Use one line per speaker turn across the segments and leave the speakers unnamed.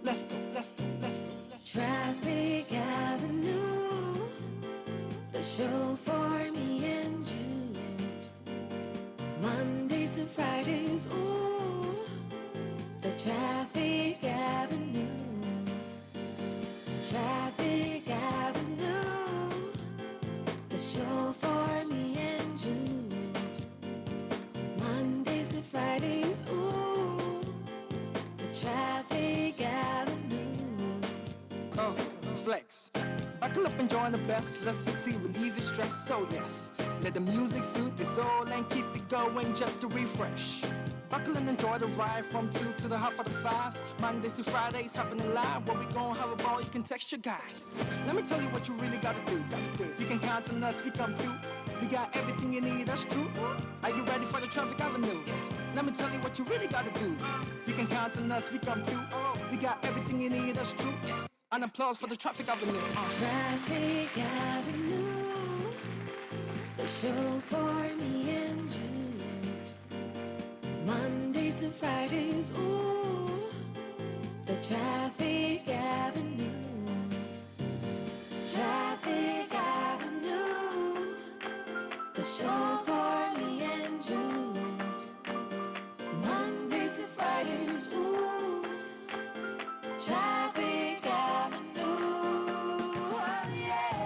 let's go, let's go, let's go.
Traffic Avenue, the show for me and you. Mondays to Fridays, ooh, the Traffic Avenue. Traffic Avenue, the show for me and you. Mondays to Fridays, ooh, the Traffic Avenue.
Flex. Buckle up and join the best. Let's Citi, relieve your stress. So yes, let the music soothe your soul and keep it going just to refresh. Buckle and enjoy the ride from 2 to the half of the 5. Mondays to Fridays happening live. Where we gon' have a ball, you can text your guys. Let me tell you what you really gotta do. You can count on us, we come through. We got everything you need, that's true. Are you ready for the Traffic Avenue? Let me tell you what you really gotta do. You can count on us, we come through. We got everything you need, that's true. An applause for the Traffic Avenue.
Traffic Avenue, the show for me and you. Mondays to Fridays, ooh, the Traffic Avenue. Traffic Avenue, the show for me and you. Mondays to Fridays, ooh, Traffic Avenue, oh yeah.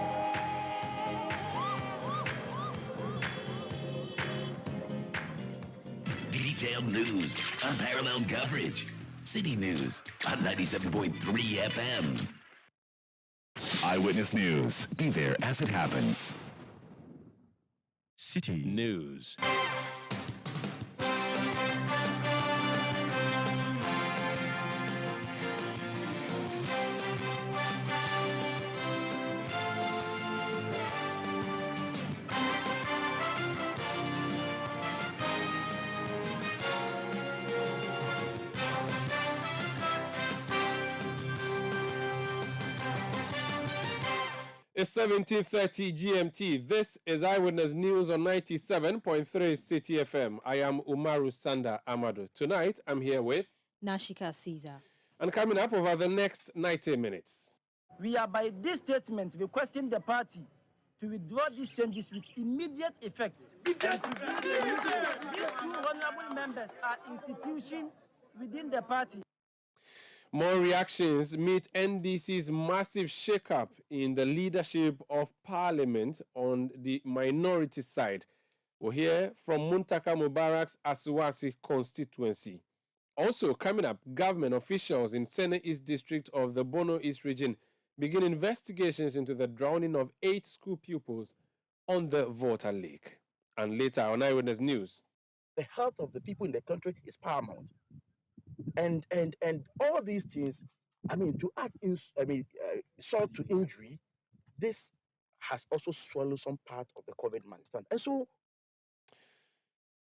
Detailed news, unparalleled coverage. City News on 97.3 FM.
Eyewitness News. Be there as it happens.
City News.
It's 17:30 GMT. This is Eyewitness News on 97.3 Citi FM. I am Umaru Sanda Amadu. Tonight, I'm here with
Shika Caesar.
And coming up over the next 90 minutes.
We are by this statement requesting the party to withdraw these changes with immediate effect. And to bring these two honorable members are institution within the party.
More reactions meet NDC's massive shakeup in the leadership of parliament on the minority side. We'll hear from Muntaka Mubarak's Asuwasi constituency. Also coming up, government officials in Sene East District of the Bono East region begin investigations into the drowning of 8 school pupils on the Volta Lake. And later on Eyewitness News.
The health of the people in the country is paramount. And all these things, to add salt to injury, this has also swallowed some part of the COVID management. And so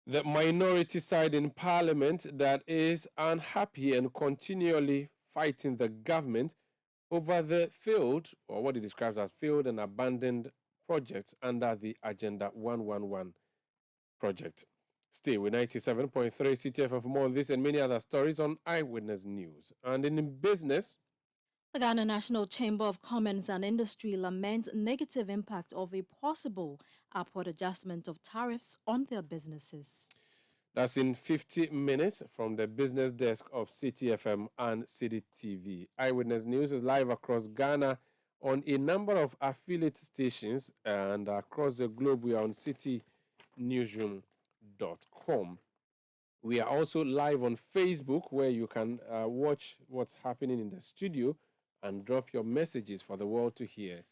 the minority side in parliament that is unhappy and continually fighting the government over the failed, or what it describes as failed and abandoned projects under the Agenda 111 project. Stay with 97.3 CTF for more on this and many other stories on Eyewitness News. And in business,
the Ghana National Chamber of Commerce and Industry laments negative impact of a possible upward adjustment of tariffs on their businesses.
That's in 50 minutes from the business desk of Citi FM and Citi TV. Eyewitness News is live across Ghana on a number of affiliate stations, and across the globe we are on citinewsroom.com. We are also live on Facebook, where you can watch what's happening in the studio and drop your messages for the world to hear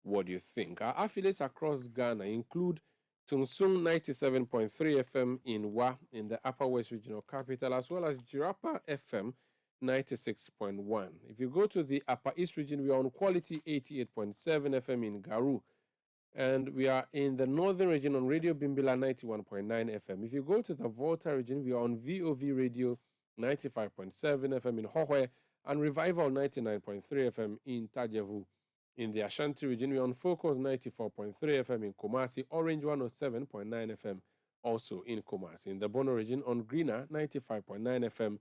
what you think. Our affiliates across Ghana include Tunsung 97.3 FM in Wa in the Upper West Regional Capital, as well as Jirapa FM 96.1. If you go to the Upper East region, we are on Quality 88.7 FM in Garu. And we are in the Northern region on Radio Bimbila 91.9 FM. If you go to the Volta region, we are on VOV Radio 95.7 FM in Hohwe and Revival 99.3 FM in Tajevu. In the Ashanti region, we are on Focus 94.3 FM in Kumasi, Orange 107.9 FM also in Kumasi. In the Bono region, on Greener 95.9 FM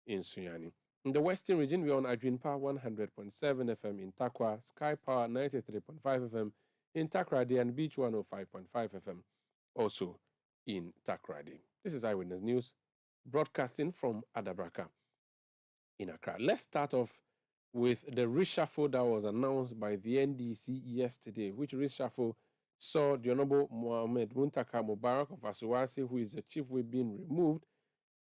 in Sunyani. In the Western region, we're on Adrian Power 100.7 FM in Takwa, Sky Power 93.5 FM in Takrady, and Beach 105.5 FM also in Takrady. This is Eyewitness News, broadcasting from Adabraka in Accra. Let's start off with the reshuffle that was announced by the NDC yesterday, which reshuffle saw the Honorable Mohammed Muntaka Mubarak of Asuwasi, who is the chief whip, being removed,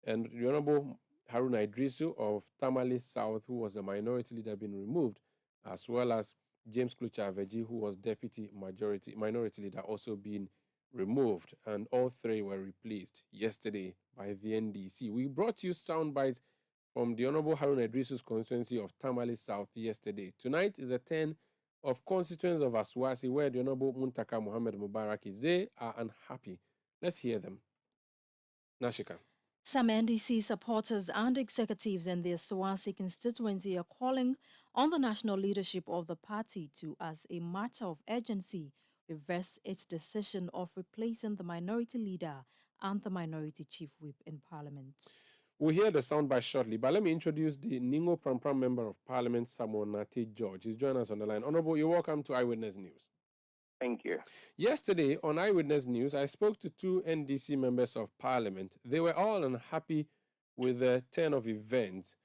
and the Honorable Haruna Idrisu of Tamale South, who was the minority leader, being removed, as well as James Klucha Aveji, who was deputy minority leader, also being removed. And all three were replaced yesterday by the NDC. We brought you sound bites from the Honorable Haruna Idrisu's constituency of Tamale South yesterday. Tonight is a turn of constituents of Aswasi, where the Honorable Muntaka Muhammad Mubarak is. They are unhappy. Let's hear them. Nashika.
Some NDC supporters and executives in the Swasi constituency are calling on the national leadership of the party to, as a matter of urgency, reverse its decision of replacing the minority leader and the minority chief whip in parliament.
We'll hear the soundbite shortly, but let me introduce the Ningo Prampram Member of Parliament, Samuel Nate George. He's joining us on the line. Honorable, you're welcome to Eyewitness News.
Thank you.
Yesterday on Eyewitness News, I spoke to two NDC members of Parliament. They were all unhappy with the turn of events.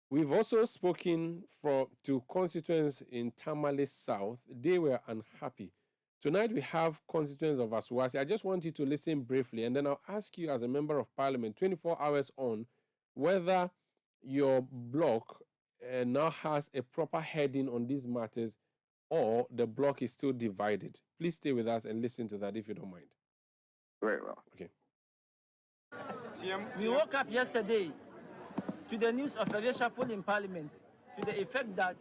We've also spoken to constituents in Tamale South. They were unhappy. Tonight we have constituents of Asuwasi. I just want you to listen briefly, and then I'll ask you as a member of Parliament, 24 hours on, whether your bloc now has a proper heading on these matters, or the bloc is still divided. Please stay with us and listen to that if you don't mind.
Very well.
Okay.
We woke up yesterday to the news of a reshuffle in Parliament, to the effect that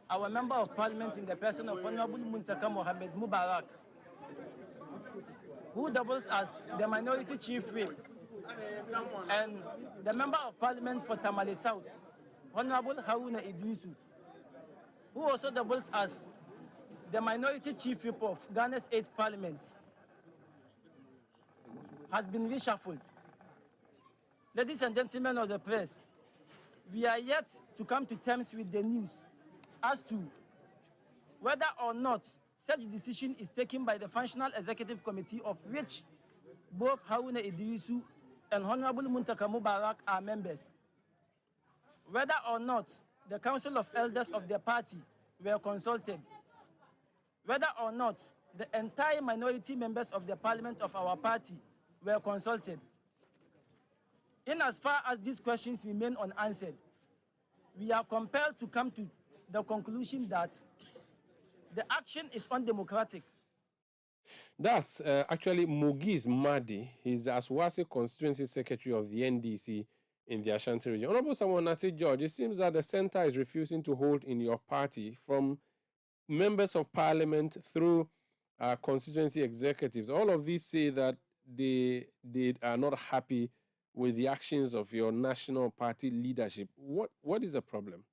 our Member of Parliament, in the person of Honorable Muntaka Mohammed Mubarak, who doubles as the minority chief whip, and the Member of Parliament for Tamale South, Honorable Haruna Idrisu, who also doubles as the minority chief whip of Ghana's 8th Parliament, has been reshuffled. Ladies and gentlemen of the press, we are yet to come to terms with the news as to whether or not such decision is taken by the Functional Executive Committee, of which both Haruna Idrisu and Honorable Muntaka Mubarak are members. Whether or not the Council of Elders of the party were consulted. Whether or not the entire minority members of the parliament of our party were consulted. In as far as these questions remain unanswered, we are compelled to come to the conclusion that the action is undemocratic.
That's actually Mugiz Madi. He's the Aswasi Constituency Secretary of the NDC in the Ashanti region. Honorable Samuel Nate George, it seems that the center is refusing to hold in your party, from members of parliament through constituency executives. All of these say that they are not happy with the actions of your national party leadership. What is the problem?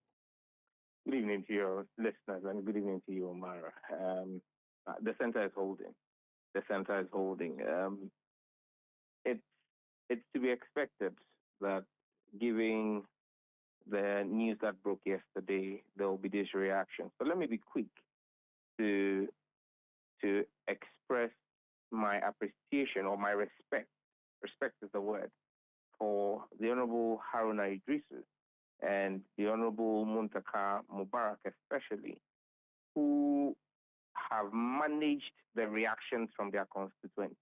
Good evening to your listeners, and good evening to you, Umaru. The center is holding. The center is holding. It's to be expected that, given the news that broke yesterday, there will be these reactions. But let me be quick to express my appreciation or my respect. Respect is the word, for the Honorable Haruna Idrisu and the Honorable Muntaka Mubarak especially, who have managed the reactions from their constituencies.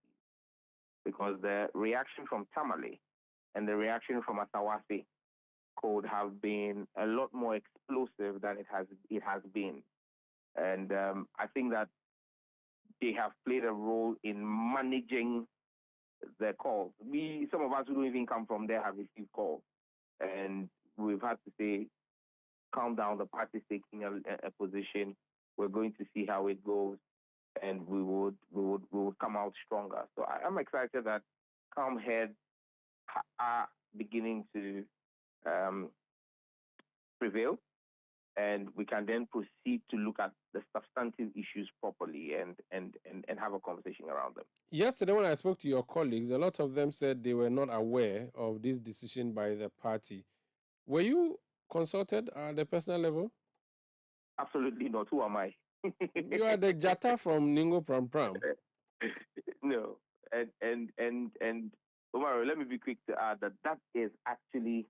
Because the reaction from Tamale and the reaction from Asawasi could have been a lot more explosive than it has been. And I think that they have played a role in managing the calls. Some of us who don't even come from there have received calls. And we've had to say, calm down, the party's taking a position. We're going to see how it goes, and we would come out stronger. So I'm excited that calm heads are beginning to prevail, and we can then proceed to look at the substantive issues properly and have a conversation around them.
Yesterday, when I spoke to your colleagues, a lot of them said they were not aware of this decision by the party. Were you consulted at the personal level?
Absolutely not. Who am I?
You are the Jata from Ningo Pram Pram.
No. And Umaru, let me be quick to add that that is actually,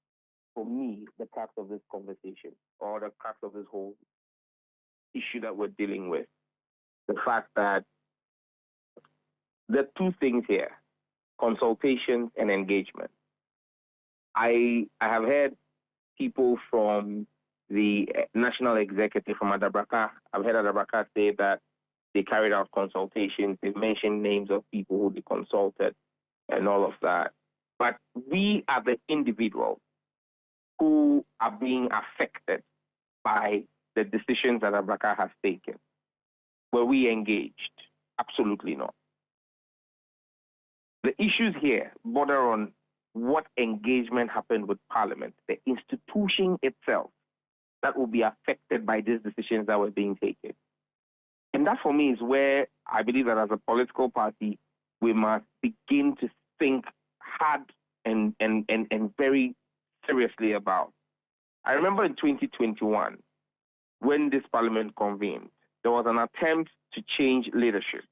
for me, the crux of this conversation, or the crux of this whole issue that we're dealing with. The fact that there are two things here: consultation and engagement. I have heard people from the national executive from Adabraka. I've heard Adabraka say that they carried out consultations. They've mentioned names of people who they consulted and all of that. But we are the individuals who are being affected by the decisions that Adabraka has taken. Were we engaged? Absolutely not. The issues here border on what engagement happened with Parliament, the institution itself that will be affected by these decisions that were being taken. And that, for me, is where I believe that as a political party, we must begin to think hard and very seriously about. I remember in 2021, when this Parliament convened, there was an attempt to change leadership,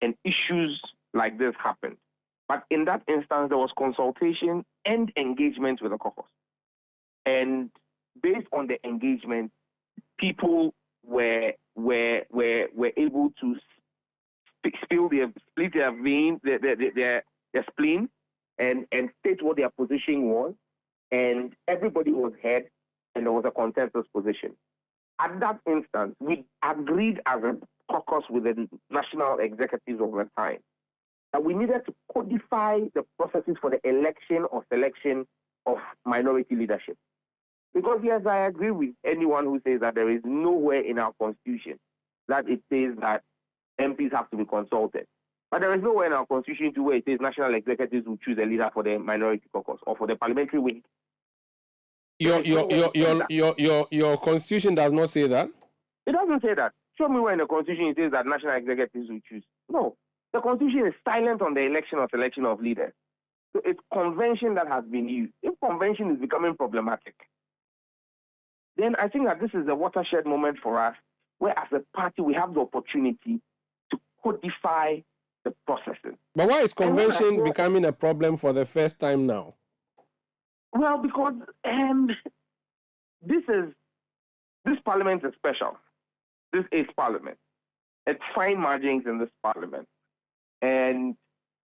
and issues like this happened. But in that instance, there was consultation and engagement with the caucus. And based on the engagement, people were able to split their vein, their spleen, and state what their position was. And everybody was heard, and there was a consensus position. At that instance, we agreed as a caucus with the national executives over time that we needed to codify the processes for the election or selection of minority leadership. Because, yes, I agree with anyone who says that there is nowhere in our constitution that it says that MPs have to be consulted. But there is nowhere in our constitution where it says national executives will choose a leader for the minority caucus or for the parliamentary wing.
Your constitution does not say that?
It doesn't say that. Show me where in the constitution it says that national executives will choose. No. The constitution is silent on the election or selection of leaders. So it's convention that has been used. If convention is becoming problematic, then I think that this is a watershed moment for us, where as a party we have the opportunity to codify the processes.
But why is convention becoming a problem for the first time now?
Well, because this parliament is special. This is parliament. It's fine margins in this parliament. And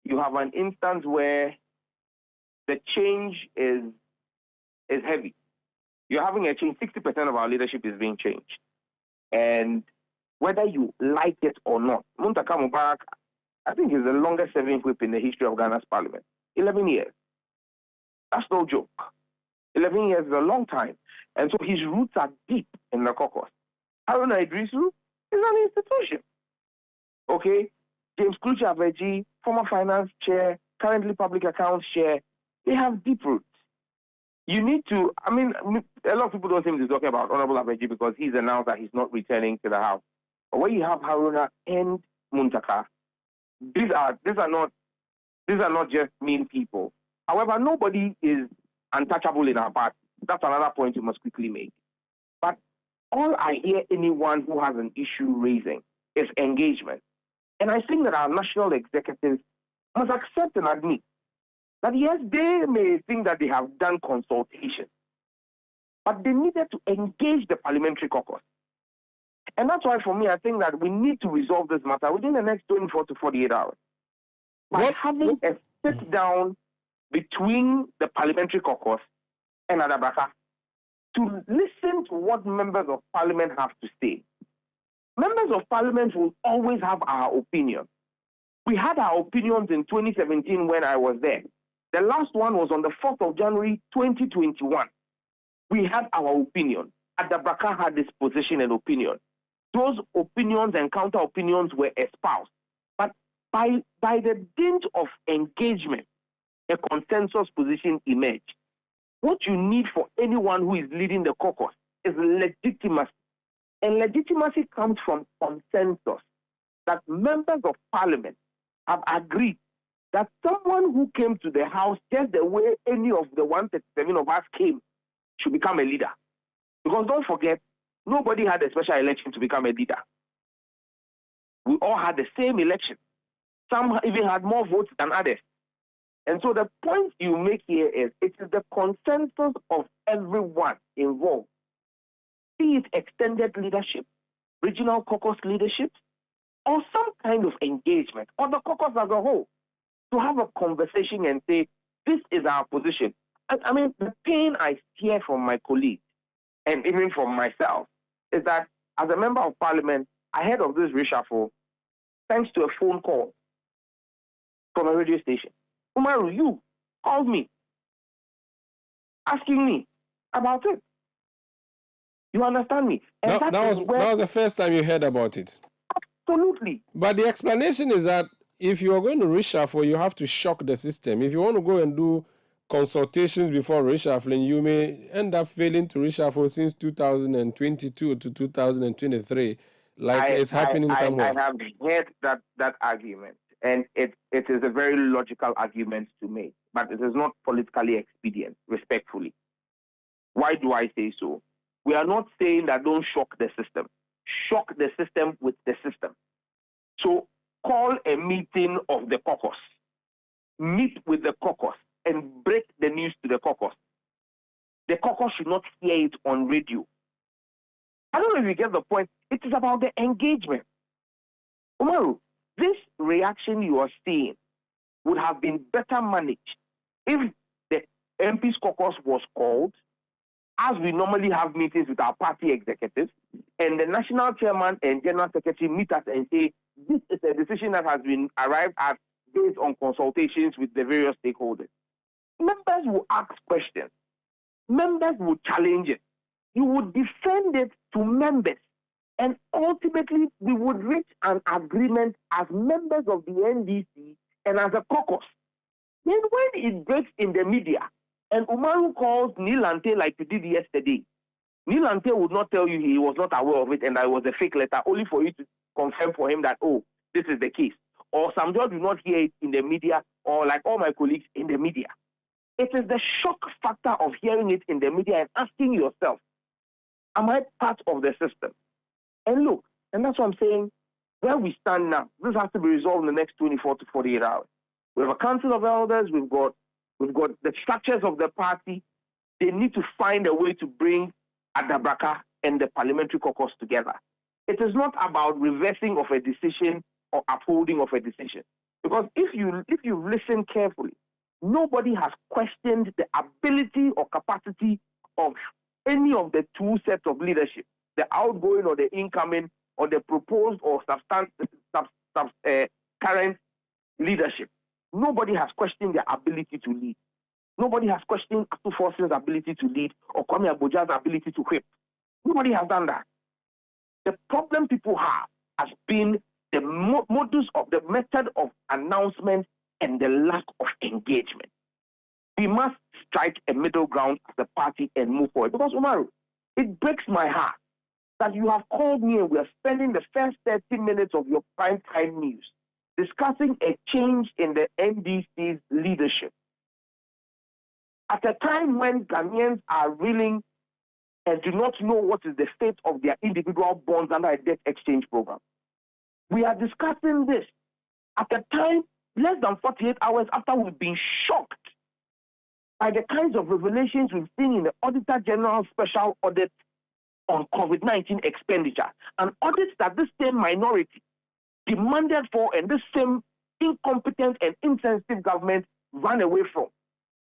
you have an instance where the change is heavy. You're having a change. 60% of our leadership is being changed. And whether you like it or not, Muntaka Mubarak, I think, is the longest serving whip in the history of Ghana's parliament. 11 years. That's no joke. 11 years is a long time. And so his roots are deep in the caucus. Haruna Idrisu is an institution. Okay? James Klucha Aveji, former finance chair, currently public accounts chair, they have deep roots. You need to, a lot of people don't seem to be talking about Honorable Aveji because he's announced that he's not returning to the House. But when you have Haruna and Muntaka, these are not just mean people. However, nobody is untouchable in our party. That's another point you must quickly make. But all I hear anyone who has an issue raising is engagement. And I think that our national executives must accept and admit that, yes, they may think that they have done consultation, but they needed to engage the parliamentary caucus. And that's why, for me, I think that we need to resolve this matter within the next 24 to 48 hours. By having a sit-down between the parliamentary caucus and Adabraka to listen to what members of parliament have to say. Members of parliament will always have our opinion. We had our opinions in 2017 when I was there. The last one was on the 4th of January 2021. We had our opinion. Adabraka had this position and opinion. Those opinions and counter opinions were espoused. But by the dint of engagement, a consensus position emerged. What you need for anyone who is leading the caucus is legitimacy. And legitimacy comes from consensus, that members of parliament have agreed that someone who came to the House just the way any of the 137 of us came should become a leader. Because don't forget, nobody had a special election to become a leader. We all had the same election. Some even had more votes than others. And so the point you make here is it is the consensus of everyone involved, be it extended leadership, regional caucus leadership, or some kind of engagement, or the caucus as a whole, to have a conversation and say, this is our position. I mean, the pain I hear from my colleagues, and even from myself, is that as a member of parliament, I heard of this reshuffle thanks to a phone call from a radio station. Umaru, you called me, asking me about it. You understand me? And
that was the first time you heard about it.
Absolutely.
But the explanation is that if you are going to reshuffle, you have to shock the system. If you want to go and do consultations before reshuffling, you may end up failing to reshuffle since 2022 to 2023, like it's happening somewhere.
I have heard that argument, and it is a very logical argument to make, but it is not politically expedient, respectfully. Why do I say so? We are not saying that don't shock the system. Shock the system with the system. So call a meeting of the caucus. Meet with the caucus and break the news to the caucus. The caucus should not hear it on radio. I don't know if you get the point. It is about the engagement. Umaru, this reaction you are seeing would have been better managed if the MP's caucus was called, as we normally have meetings with our party executives, and the national chairman and general secretary meet us and say, this is a decision that has been arrived at based on consultations with the various stakeholders. Members will ask questions. Members will challenge it. You would defend it to members. And ultimately, we would reach an agreement as members of the NDC and as a caucus. Then when it breaks in the media, and Umaru calls Nilante like you did yesterday, Nilante would not tell you he was not aware of it and that it was a fake letter, only for you to confirm for him that, oh, this is the case. Or some judge will not hear it in the media, or like all my colleagues in the media. It is the shock factor of hearing it in the media and asking yourself, am I part of the system? And look, and that's what I'm saying, where we stand now, this has to be resolved in the next 24 to 48 hours. We have a council of elders, we've got the structures of the party. They need to find a way to bring Adabraka and the parliamentary caucus together. It is not about reversing of a decision or upholding of a decision. Because if you listen carefully, nobody has questioned the ability or capacity of any of the two sets of leadership, the outgoing or the incoming, or the proposed or current leadership. Nobody has questioned their ability to lead. Nobody has questioned Atu Force's ability to lead or Kwame Abuja's ability to whip. Nobody has done that. The problem people have has been the modus of the method of announcement and the lack of engagement. We must strike a middle ground as a party and move forward. Because, Umaru, it breaks my heart that you have called me and we are spending the first 30 minutes of your prime time news discussing a change in the NDC's leadership. At a time when Ghanaians are reeling and do not know what is the state of their individual bonds under a debt exchange program. We are discussing this at a time less than 48 hours after we've been shocked by the kinds of revelations we've seen in the Auditor General's special audit on COVID-19 expenditure, an audit that this same minority demanded for and this same incompetent and insensitive government ran away from.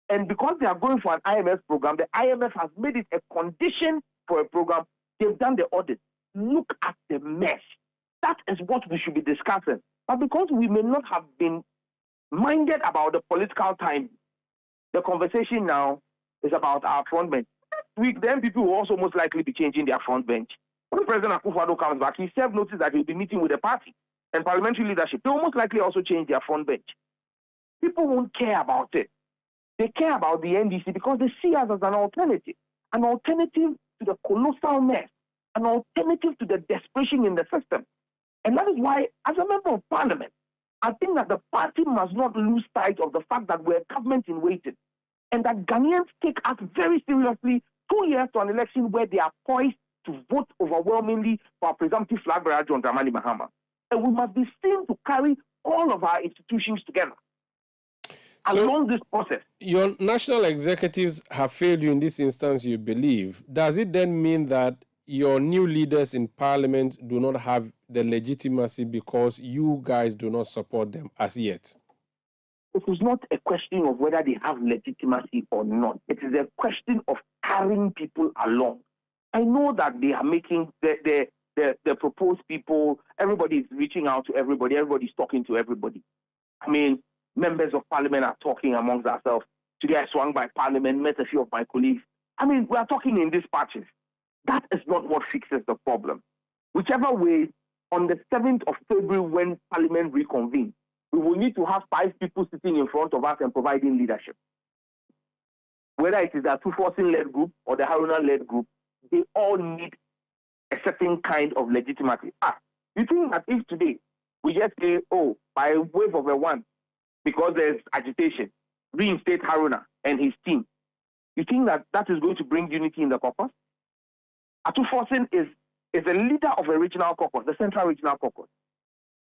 And because they are going for an IMF program, the IMF has made it a condition for a program. They've done the audit. Look at the mess. That is what we should be discussing. But because we may not have been minded about the political time, the conversation now is about our front bench. Next week, then people will also most likely be changing their front bench. When President Akufo-Addo comes back, he served notice that he'll be meeting with the party and parliamentary leadership. They will most likely also change their front bench. People won't care about it. They care about the NDC because they see us as an alternative to the colossal mess, an alternative to the desperation in the system. And that is why, as a member of parliament, I think that the party must not lose sight of the fact that we're a government in waiting and that Ghanaians take us very seriously 2 years to an election where they are poised to vote overwhelmingly for a presumptive flag bearer, John Dramani Mahama. And we must be seen to carry all of our institutions together along this process.
Your national executives have failed you in this instance, you believe. Does it then mean that your new leaders in parliament do not have the legitimacy because you guys do not support them as yet?
It is not a question of whether they have legitimacy or not. It is a question of carrying people along. I know that they are making the proposed people, everybody is reaching out to everybody, everybody's talking to everybody. I mean, members of parliament are talking amongst ourselves. Today I swung by parliament, met a few of my colleagues. I mean, we are talking in these patches. That is not what fixes the problem. Whichever way, on the 7th of February when parliament reconvenes, we will need to have 5 people sitting in front of us and providing leadership. Whether it is the Atuforsin-led group or the Haruna-led group, they all need a certain kind of legitimacy. You think that if today we just say, oh, by a wave of a wand, because there's agitation, reinstate Haruna and his team, you think that that is going to bring unity in the caucus? Atuforsin is a leader of a regional caucus, the Central Regional Caucus.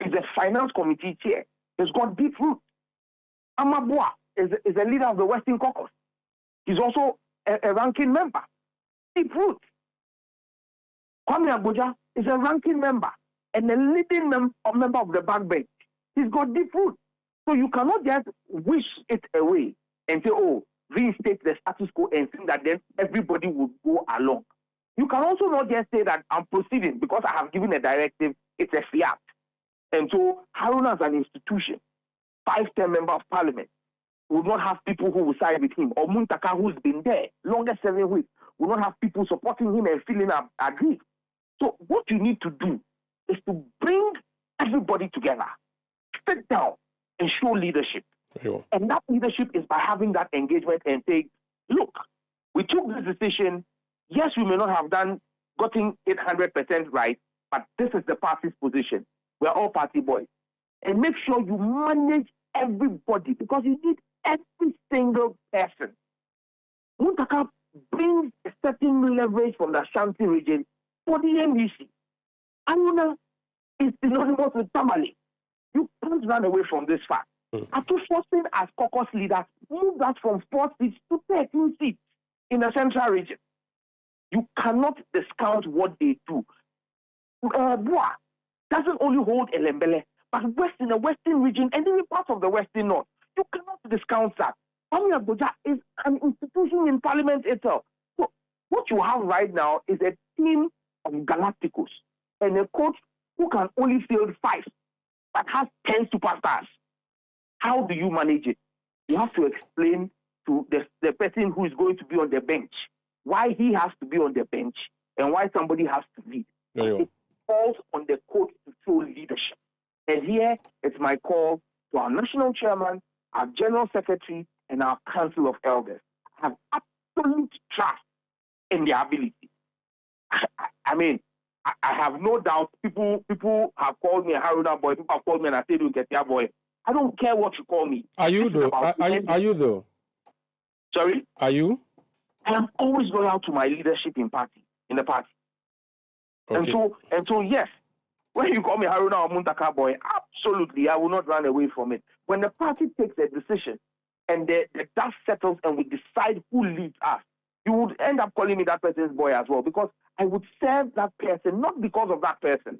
He's a finance committee chair. He's got deep roots. Amabua is a leader of the Western Caucus. He's also a ranking member. Deep roots. Kwame Abuja is a ranking member and a leading member of the backbench. He's got deep roots. So you cannot just wish it away and say, oh, reinstate the status quo and think that then everybody will go along. You can also not just say that I'm proceeding because I have given a directive, it's a fiat. And so Haruna as an institution, 5-10 member of parliament, will not have people who will side with him. Or Muntaka, who's been there longest 7 weeks, will not have people supporting him and feeling aggrieved. So what you need to do is to bring everybody together, sit down and show leadership.
Sure.
And that leadership is by having that engagement and saying, look, we took this decision. Yes, we may not have gotten it 100% right, but this is the party's position. We're all party boys. And make sure you manage everybody because you need every single person. Muntaka brings a certain leverage from the Ashanti region for the NDC. Aruna is synonymous with Tamale. You can't run away from this fact. Atuforsin as caucus leader moved us from 4 seats to 13 seats in the Central region. You cannot discount what they do. Boa doesn't only hold Elembele, but in the Western region and even parts of the Western North. You cannot discount that. Kwame Abuja is an institution in parliament itself. So what you have right now is a team of Galacticos and a coach who can only field 5, but has 10 superstars. How do you manage it? You have to explain to the person who is going to be on the bench why he has to be on the bench and why somebody has to lead. It falls on the coach to show leadership. And here it's my call to our national chairman, our general secretary, and our council of elders. I have absolute trust in their ability. I mean, I have no doubt people have called me a Haruna boy, people have called me an Asedu Nketia boy. I don't care what you call me.
Are you though? Are you though?
Sorry?
Are you?
I am always loyal to my leadership in the party.
Okay.
And so yes, when you call me Haruna or Muntaka boy, absolutely, I will not run away from it. When the party takes a decision and the dust settles and we decide who leads us, you would end up calling me that person's boy as well because I would serve that person, not because of that person,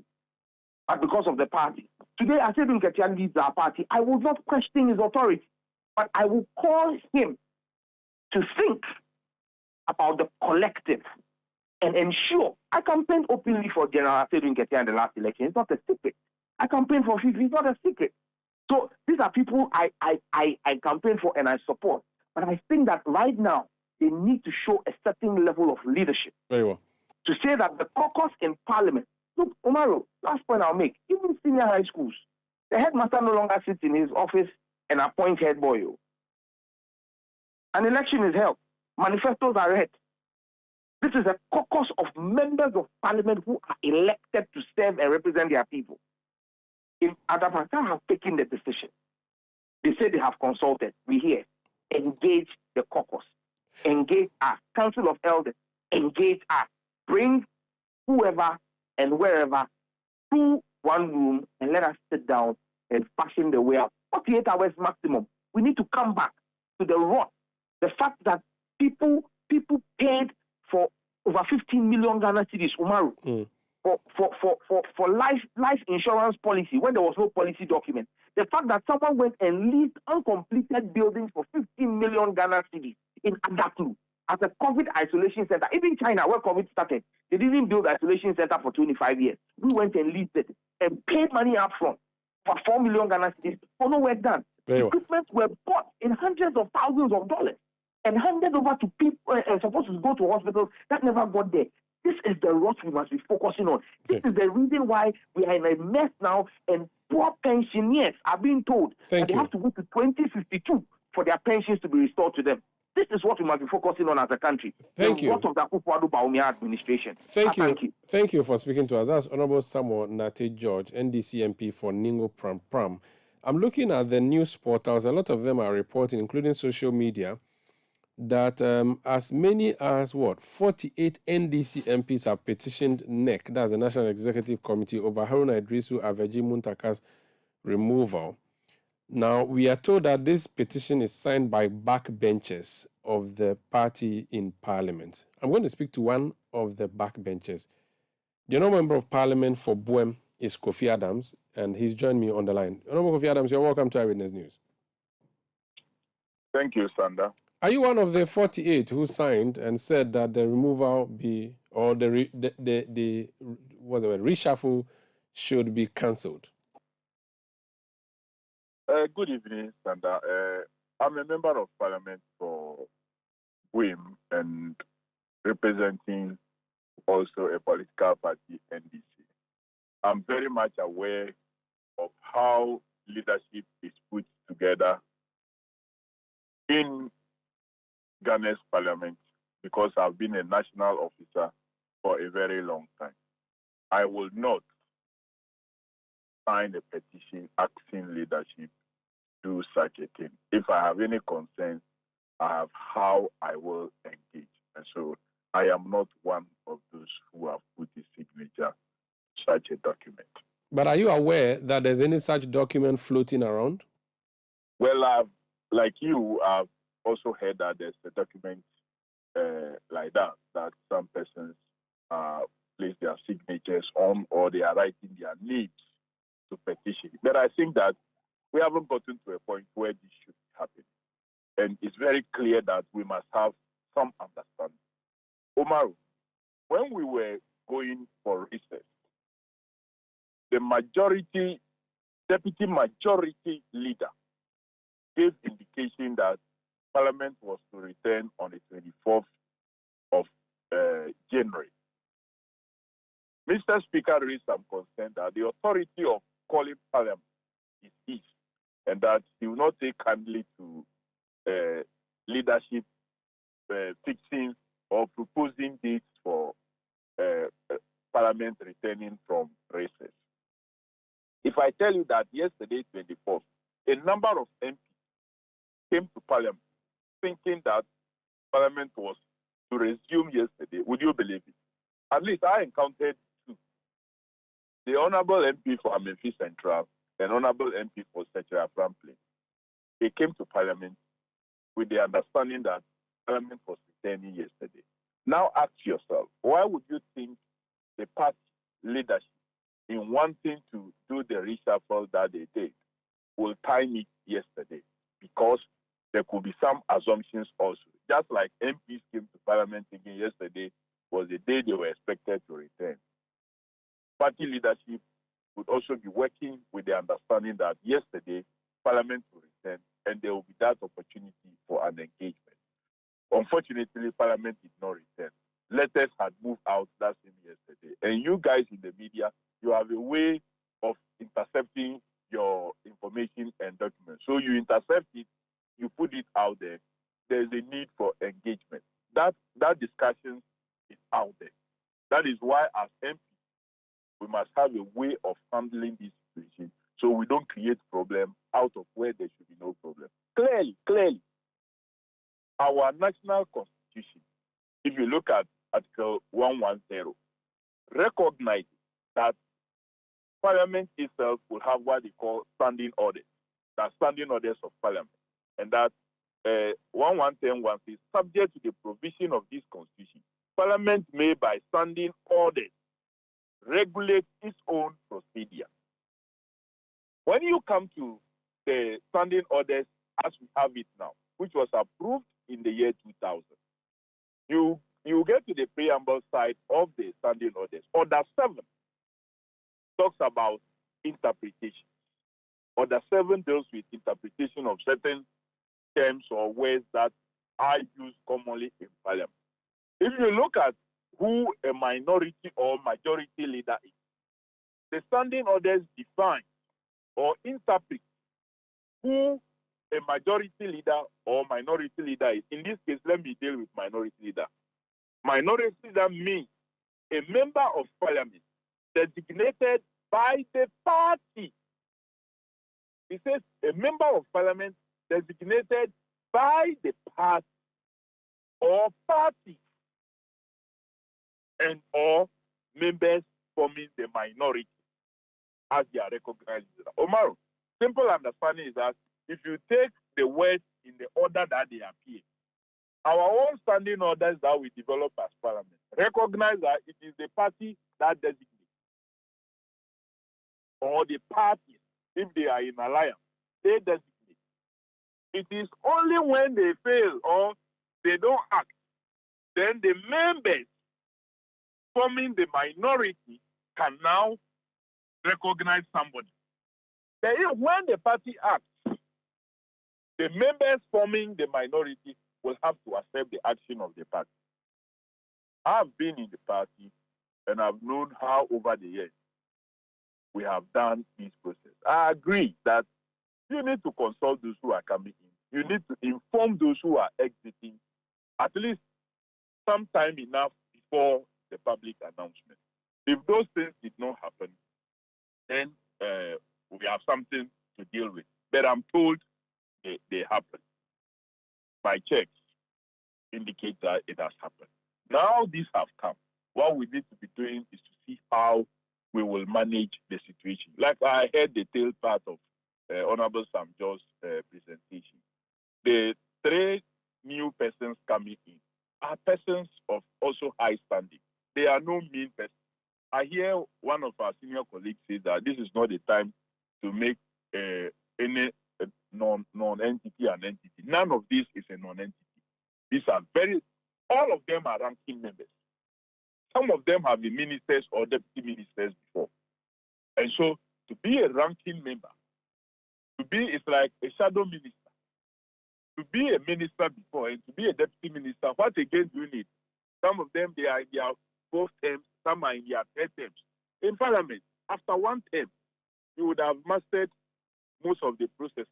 but because of the party. Today, Asedu Nketia leads our party. I will not question his authority, but I will call him to think about the collective and ensure. I campaigned openly for General Asedu Nketia in the last election. It's not a secret. I campaigned for Fifi. It's not a secret. So these are people I campaign for and I support. But I think that right now, they need to show a certain level of leadership.
Very well.
To say that the caucus in parliament, look, Umaru, last point I'll make, even senior high schools, the headmaster no longer sits in his office and appoints head boy. An election is held. Manifestos are read. This is a caucus of members of parliament who are elected to serve and represent their people. If Adapaka have taken the decision, they say they have consulted, we hear, engage the caucus, engage our council of elders, engage us. Bring whoever and wherever to one room and let us sit down and fashion the way out. 48 hours maximum. We need to come back to the rot. The fact that people paid for over 15 million Ghana cedis, Umaru, for life insurance policy when there was no policy document. The fact that someone went and leased uncompleted buildings for 15 million Ghana cedis in Adaklu as a COVID isolation center. Even China, where COVID started, they didn't build isolation center for 25 years. We went and leased it and paid money up front for 4 million Ghana cedis for no work done. Equipment were bought in hundreds of thousands of dollars and handed over to people supposed to go to hospitals that never got there. This is the rot we must be focusing on. This is the reason why we are in a mess now, and poor pensioners are being told that they have to wait to 2052 for their pensions to be restored to them. This is what we must be focusing on as a country.
Thank you.
What of the Akufo-Addo Bawumia administration?
Thank you. Thank you for speaking to us. That's Honorable Samuel Nate George, NDC MP for Ningo Pram Pram. I'm looking at the news portals. A lot of them are reporting, including social media, that as many as 48 NDC MPs have petitioned NEC, that's the National Executive Committee, over Haruna Idrisu Aveji Muntaka's removal. Now, we are told that this petition is signed by backbenchers of the party in Parliament. I'm going to speak to one of the backbenchers. The honourable member of Parliament for Buem is Kofi Adams, and he's joined me on the line. Honourable Kofi Adams, you're welcome to Eyewitness News.
Thank you, Sanda.
Are you one of the 48 who signed and said that the removal be, or the reshuffle should be cancelled?
Good evening, Sanda. I'm a member of Parliament for WIM and representing also a political party, NDC. I'm very much aware of how leadership is put together in Ghana's Parliament because I've been a national officer for a very long time. I will not sign a petition asking leadership to do such a thing. If I have any concerns, I have how I will engage. And so I am not one of those who have put a signature to such a document.
But are you aware that there's any such document floating around?
Well, like you, I've also heard that there's a document like that some persons place their signatures on, or they are writing their names to petition. But I think that we haven't gotten to a point where this should happen. And it's very clear that we must have some understanding. Umaru, when we were going for recess, the deputy majority leader gave indication that Parliament was to return on the 24th of January. Mr. Speaker raised some concern that the authority of calling Parliament is his, and that he will not take kindly to leadership fixing or proposing dates for Parliament returning from recess. If I tell you that yesterday, 24th, a number of MPs came to Parliament thinking that Parliament was to resume yesterday, would you believe it? At least I encountered two. The Honorable MP for Amenfi Central and Honorable MP for Secretary Franklin. They came to Parliament with the understanding that Parliament was returning yesterday. Now ask yourself, why would you think the party leadership, in wanting to do the reshuffle that they did, will time it yesterday? Because there could be some assumptions also. Just like MPs came to Parliament thinking yesterday was the day they were expected to return. Party leadership would also be working with the understanding that yesterday Parliament will return and there will be that opportunity for an engagement. Unfortunately, Parliament did not return. Letters had moved out that same yesterday. And you guys in the media, you have a way of intercepting your information and documents. So you intercept it, you put it out there. There's a need for engagement. That discussion is out there. That is why as MPs, we must have a way of handling this situation so we don't create problem out of where there should be no problem. Clearly, our national constitution, if you look at Article 110, recognizes that Parliament itself will have what they call standing orders, the standing orders of Parliament, and that 110.1 says, subject to the provision of this Constitution, Parliament may, by standing orders, regulate its own procedure. When you come to the standing orders as we have it now, which was approved in the year 2000, you get to the preamble side of the standing orders. Order 7 talks about interpretation. Order 7 deals with interpretation of certain terms or words that are used commonly in Parliament. If you look at who a minority or majority leader is, the standing orders define or interpret who a majority leader or minority leader is. In this case, let me deal with minority leader. Minority leader means a member of Parliament designated by the party. It says a member of Parliament designated by the party or party and or members forming the minority as they are recognized. Umaru, simple understanding is that if you take the words in the order that they appear, our own standing orders that we develop as Parliament recognize that it is the party that designates, or the parties, if they are in alliance, they designate. It is only when they fail or they don't act, then the members forming the minority can now recognize somebody. Then when the party acts, the members forming the minority will have to accept the action of the party. I've been in the party and I've known how over the years we have done this process. I agree that you need to consult those who are coming in. You need to inform those who are exiting at least sometime enough before the public announcement. If those things did not happen, then we have something to deal with. But I'm told they happen. My checks indicate that it has happened. Now these have come. What we need to be doing is to see how we will manage the situation. Like I heard the tail part of Honorable Sam Jo's presentation. The 3 new persons coming in are persons of also high standing. They are no mean persons. I hear one of our senior colleagues say that this is not the time to make any non-entity an entity. None of this is a non-entity. These are all of them are ranking members. Some of them have been ministers or deputy ministers before. And so to be a ranking member, it's like a shadow minister. To be a minister before and to be a deputy minister, what again do you need? Some of them, they are in their 4th terms, some are in their 3rd terms. In Parliament, after 1 term, you would have mastered most of the processes.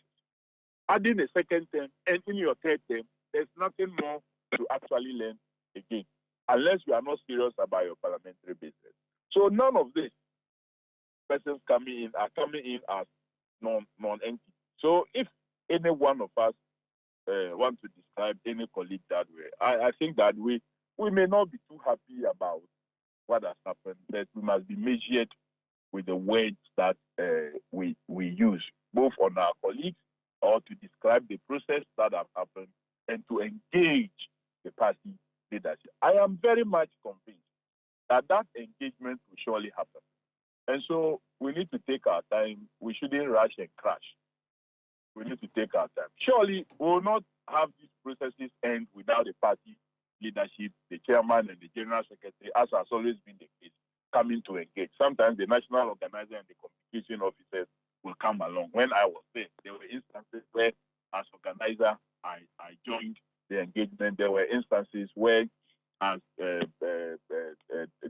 Adding a 2nd term and in your 3rd term, there's nothing more to actually learn again, unless you are not serious about your parliamentary business. So none of these persons coming in are coming in as non-entity. So if any one of us want to describe any colleague that way, I think that we may not be too happy about what has happened, but we must be measured with the words that we use, both on our colleagues or to describe the process that have happened and to engage the party leadership. I am very much convinced that engagement will surely happen. And so we need to take our time. We shouldn't rush and crash. We need to take our time. Surely we will not have these processes end without the party leadership, the chairman and the general secretary, as has always been the case, coming to engage. Sometimes the national organizer and the communication officers will come along. When I was there were instances where, as organizer, I joined the engagement. There were instances where, as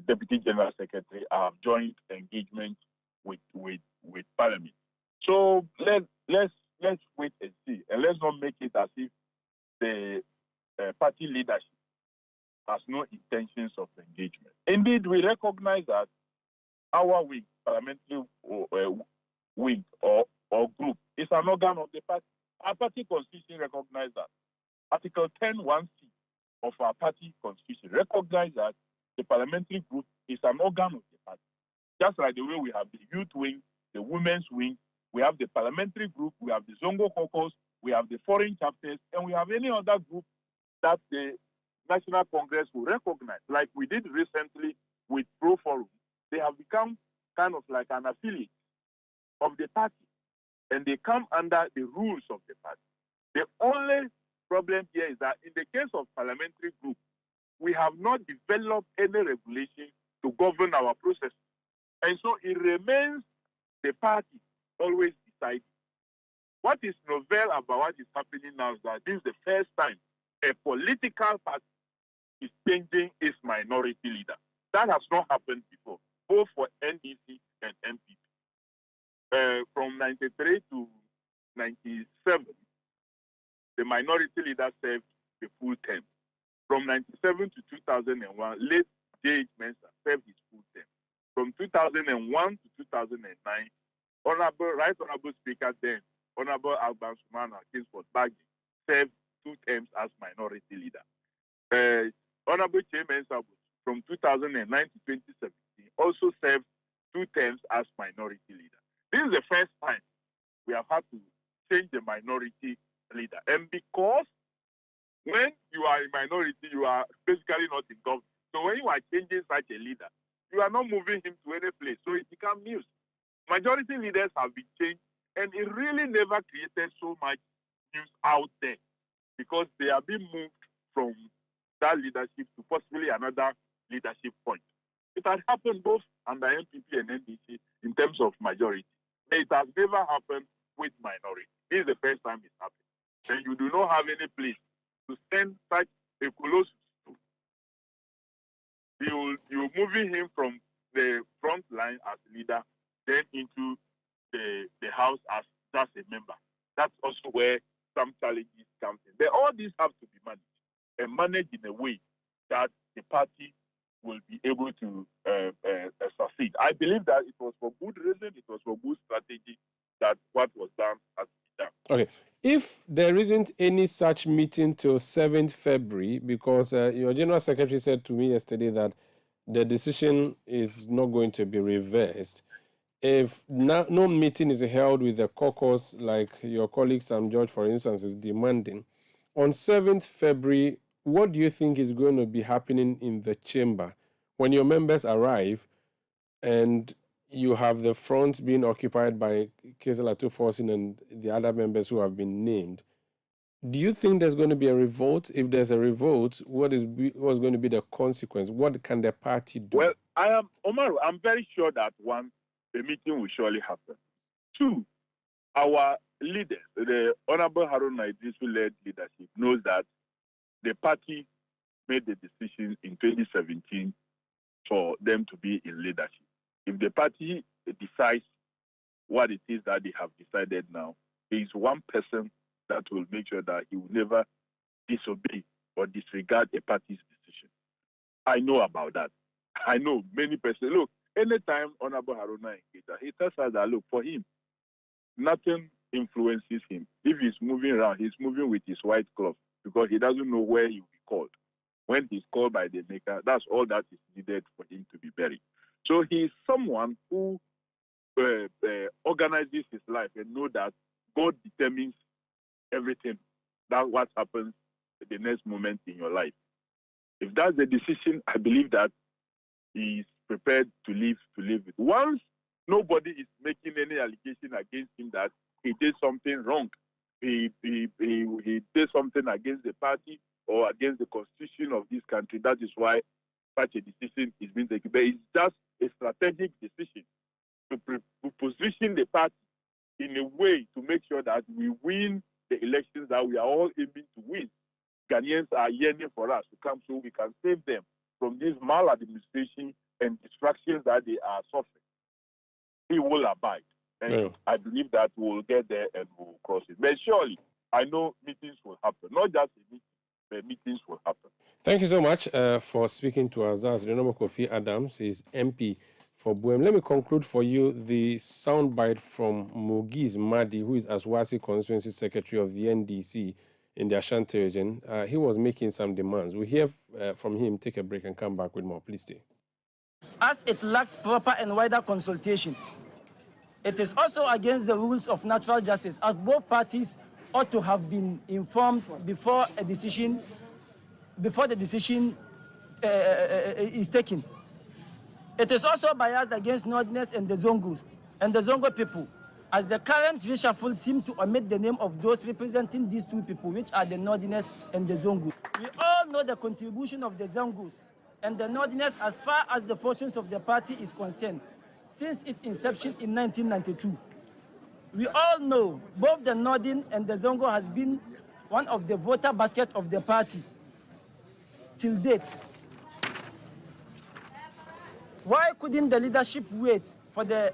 deputy general secretary, I have joined engagement with Parliament. So let's wait and see, and let's not make it as if the party leadership has no intentions of engagement. Indeed, we recognize that our wing, parliamentary wing or group, is an organ of the party. Our party constitution recognizes that. Article 10(1)(c) of our party constitution recognizes that the parliamentary group is an organ of the party. Just like the way we have the youth wing, the women's wing, we have the parliamentary group, we have the Zongo caucus, we have the foreign chapters, and we have any other group that the National Congress will recognize. Like we did recently with Pro Forum, they have become kind of like an affiliate of the party, and they come under the rules of the party. The only problem here is that in the case of parliamentary group, we have not developed any regulation to govern our process. And so it remains the party always deciding. What is novel about what is happening now is that this is the first time a political party is changing its minority leader. That has not happened before, both for NDC and MPP. From 93 to 97, the minority leader served the full term. From 97 to 2001, late J.H. Mensah served his full term. From 2001 to 2009, Right Honorable Speaker then, Honorable Alban Sumana Kingsford Baggy, served 2 terms as minority leader. Honorable J. Mensah from 2009 to 2017 also served 2 terms as minority leader. This is the first time we have had to change the minority leader. And because when you are a minority, you are basically not in government. So when you are changing such a leader, you are not moving him to any place. So it becomes news. Majority leaders have been changed, and it really never created so much news out there because they are being moved from that leadership to possibly another leadership point. It has happened both under MPP and NDC in terms of majority. It has never happened with minority. This is the first time it's happened. And you do not have any place to send such a colossus to. You're moving him from the front line as leader, then into the house as just a member. That's also where some challenges come in. All these have to be managed and managed in a way that the party will be able to succeed. I believe that it was for good reason, it was for good strategy that what was done has been done.
Okay. If there isn't any such meeting till 7th February, because your General Secretary said to me yesterday that the decision is not going to be reversed, if no meeting is held with the caucus, like your colleague Sam George, for instance, is demanding, on 7th February, what do you think is going to be happening in the chamber when your members arrive and you have the front being occupied by Kesela Tuforsin and the other members who have been named? Do you think there's going to be a revolt? If there's a revolt, what's going to be the consequence? What can the party do?
Well, Umaru, I'm very sure that one, the meeting will surely happen. 2, our leaders, the Honorable Haruna Idris, who led leadership, knows that the party made the decision in 2017 for them to be in leadership. If the party decides what it is that they have decided now, there is one person that will make sure that he will never disobey or disregard a party's decision. I know about that. I know many persons. Look, anytime Honorable Haruna engages, he tells us that, look, for him, nothing influences him. If he's moving around, he's moving with his white cloth because he doesn't know where he'll be called. When he's called by the maker, that's all that is needed for him to be buried. So he's someone who organizes his life and know that God determines everything. That's what happens at the next moment in your life. If that's the decision, I believe that he's prepared to live it. Once nobody is making any allegation against him that he did something wrong, he did something against the party or against the constitution of this country, that is why such a decision is being taken. But it's just a strategic decision to position the party in a way to make sure that we win the elections that we are all aiming to win. Ghanaians are yearning for us to come so we can save them from this maladministration and distractions that they are suffering. He will abide. And I believe that we will get there and we will cross it. But surely, I know meetings will happen. Not just a meeting, but meetings will happen.
Thank you so much for speaking to us. That's Honorable Kofi Adams, is MP for Buem. Let me conclude for you the soundbite from Mugiz Madi, who is Aswasi Constituency Secretary of the NDC in the Ashanti region. He was making some demands. We'll hear from him, take a break, and come back with more. Please stay.
As it lacks proper and wider consultation, it is also against the rules of natural justice, as both parties ought to have been informed before the decision is taken. It is also biased against Northerners and the Zongo people, as the current reshuffle seems to omit the name of those representing these two people, which are the Northerners and the Zongo. We all know the contribution of the Zongos and the Northerners as far as the fortunes of the party is concerned, since its inception in 1992. We all know both the Northern and the Zongo has been one of the voter basket of the party till date. Why couldn't the leadership wait for the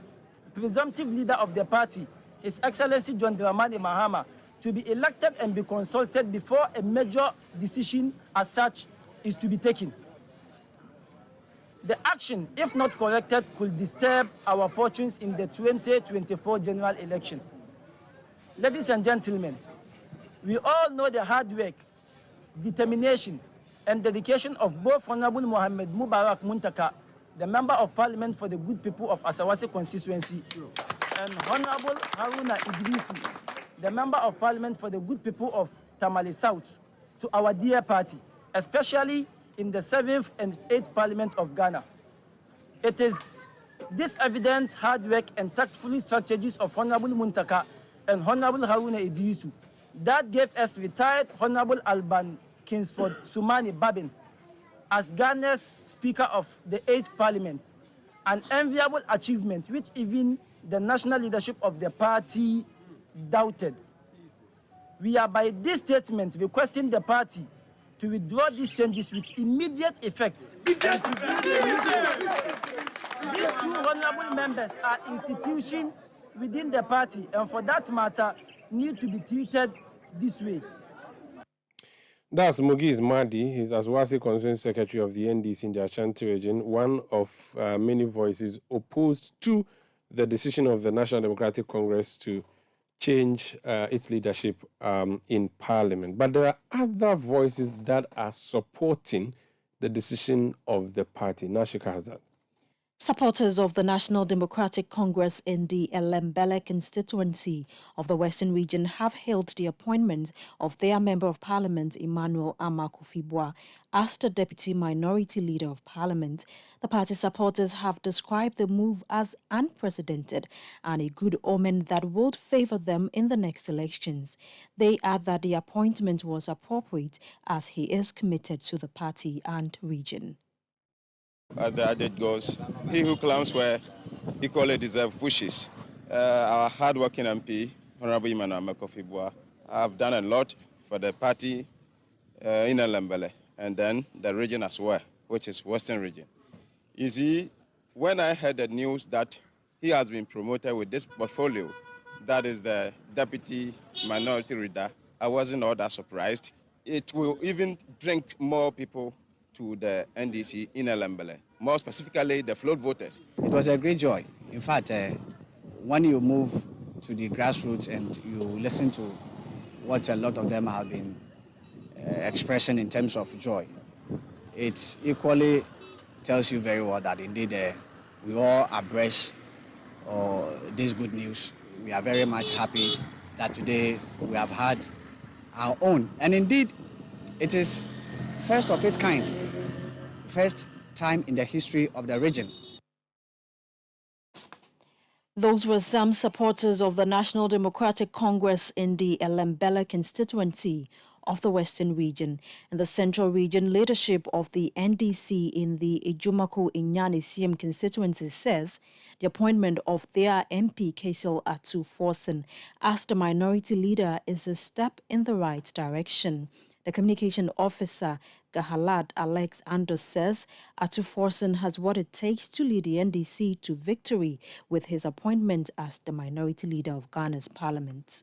presumptive leader of the party, His Excellency John Dramani Mahama, to be elected and be consulted before a major decision as such is to be taken? The action, if not corrected, could disturb our fortunes in the 2024 general election. Ladies and gentlemen, we all know the hard work, determination, and dedication of both Honorable Mohammed Mubarak Muntaka, the Member of Parliament for the good people of Asawasi constituency, and Honorable Haruna Idrisu, the Member of Parliament for the good people of Tamale South, to our dear party, especially in the 7th and 8th Parliament of Ghana. It is this evident hard work and tactful strategies of Honorable Muntaka and Honorable Haruna Idrisu that gave us retired Honorable Alban Kingsford Sumani Babin as Ghana's Speaker of the 8th Parliament, an enviable achievement which even the national leadership of the party doubted. We are by this statement requesting the party to withdraw these changes with immediate effect. These two honorable members are institutions within the party, and for that matter, need to be treated this way.
That's Mugiz Mahdi. He's Aswasi Constituency Secretary of the NDC in the Ashanti region, one of many voices opposed to the decision of the National Democratic Congress to change its leadership in Parliament. But there are other voices that are supporting the decision of the party. Now, Shika has that.
Supporters of the National Democratic Congress in the Elembele constituency of the Western region have hailed the appointment of their Member of Parliament, Emmanuel Amakufibwa, as the Deputy Minority Leader of Parliament. The party supporters have described the move as unprecedented and a good omen that would favor them in the next elections. They add that the appointment was appropriate as he is committed to the party and region.
As the adage goes, he who claims where equally deserves pushes. Our hard-working MP, Honorable Emmanuel Amakufibwa, have done a lot for the party in Elembele and then the region as well, which is Western region. You see, when I heard the news that he has been promoted with this portfolio, that is the Deputy Minority Leader, I wasn't all that surprised. It will even bring more people to the NDC in Elembele, more specifically the float voters.
It was a great joy. In fact, when you move to the grassroots and you listen to what a lot of them have been expressing in terms of joy, it equally tells you very well that indeed we all embrace this good news. We are very much happy that today we have had our own. And indeed, it is first of its kind, first time in the history of the region.
Those were some supporters of the National Democratic Congress in the Elembele constituency of the Western region. In the Central region, leadership of the NDC in the Ejumako Inyani CM constituency says the appointment of their MP Kasil Atu Forsen as the minority leader is a step in the right direction. The communication officer, Gahalad Alex Andos, says Atu Forsen has what it takes to lead the NDC to victory with his appointment as the minority leader of Ghana's parliament.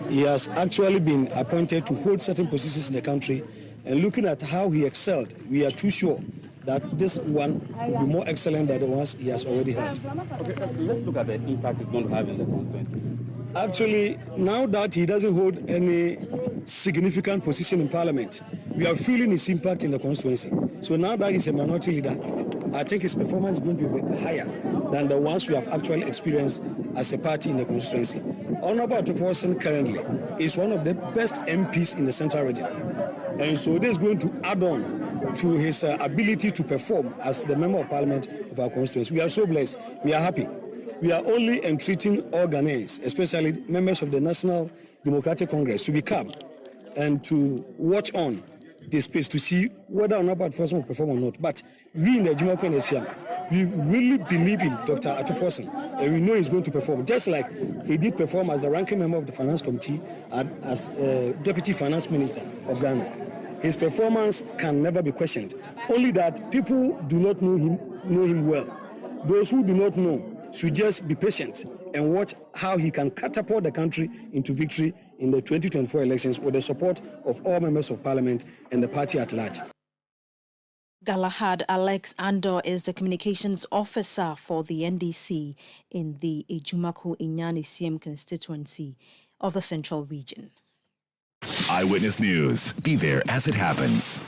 He has actually been appointed to hold certain positions in the country, and looking at how he excelled, we are too sure that this one will be more excellent than the ones he has already had.
Okay, let's look at the impact it's going to have in the constituency.
Actually, now that he doesn't hold any significant position in parliament. We are feeling his impact in the constituency. So now that he's a minority leader, I think his performance is going to be higher than the ones we have actually experienced as a party in the constituency. Honorable Atuforsen currently is one of the best MPs in the central region. And so this is going to add on to his ability to perform as the member of parliament of our constituency. We are so blessed. We are happy. We are only entreating all Ghanaians, especially members of the National Democratic Congress, to be calm and to watch on this space to see whether or not Atuforsen will perform or not. But we in the Juma NSM, we really believe in Dr. Atuforsen, and we know he's going to perform, just like he did perform as the ranking member of the Finance Committee and as Deputy Finance Minister of Ghana. His performance can never be questioned. Only that people do not know him well. Those who do not know should just be patient and watch how he can catapult the country into victory in the 2024 elections with the support of all members of parliament and the party at large.
Galahad Alex Andor is the communications officer for the NDC in the Ejumako Inyani CM constituency of the Central Region.
Eyewitness News. Be there as it happens.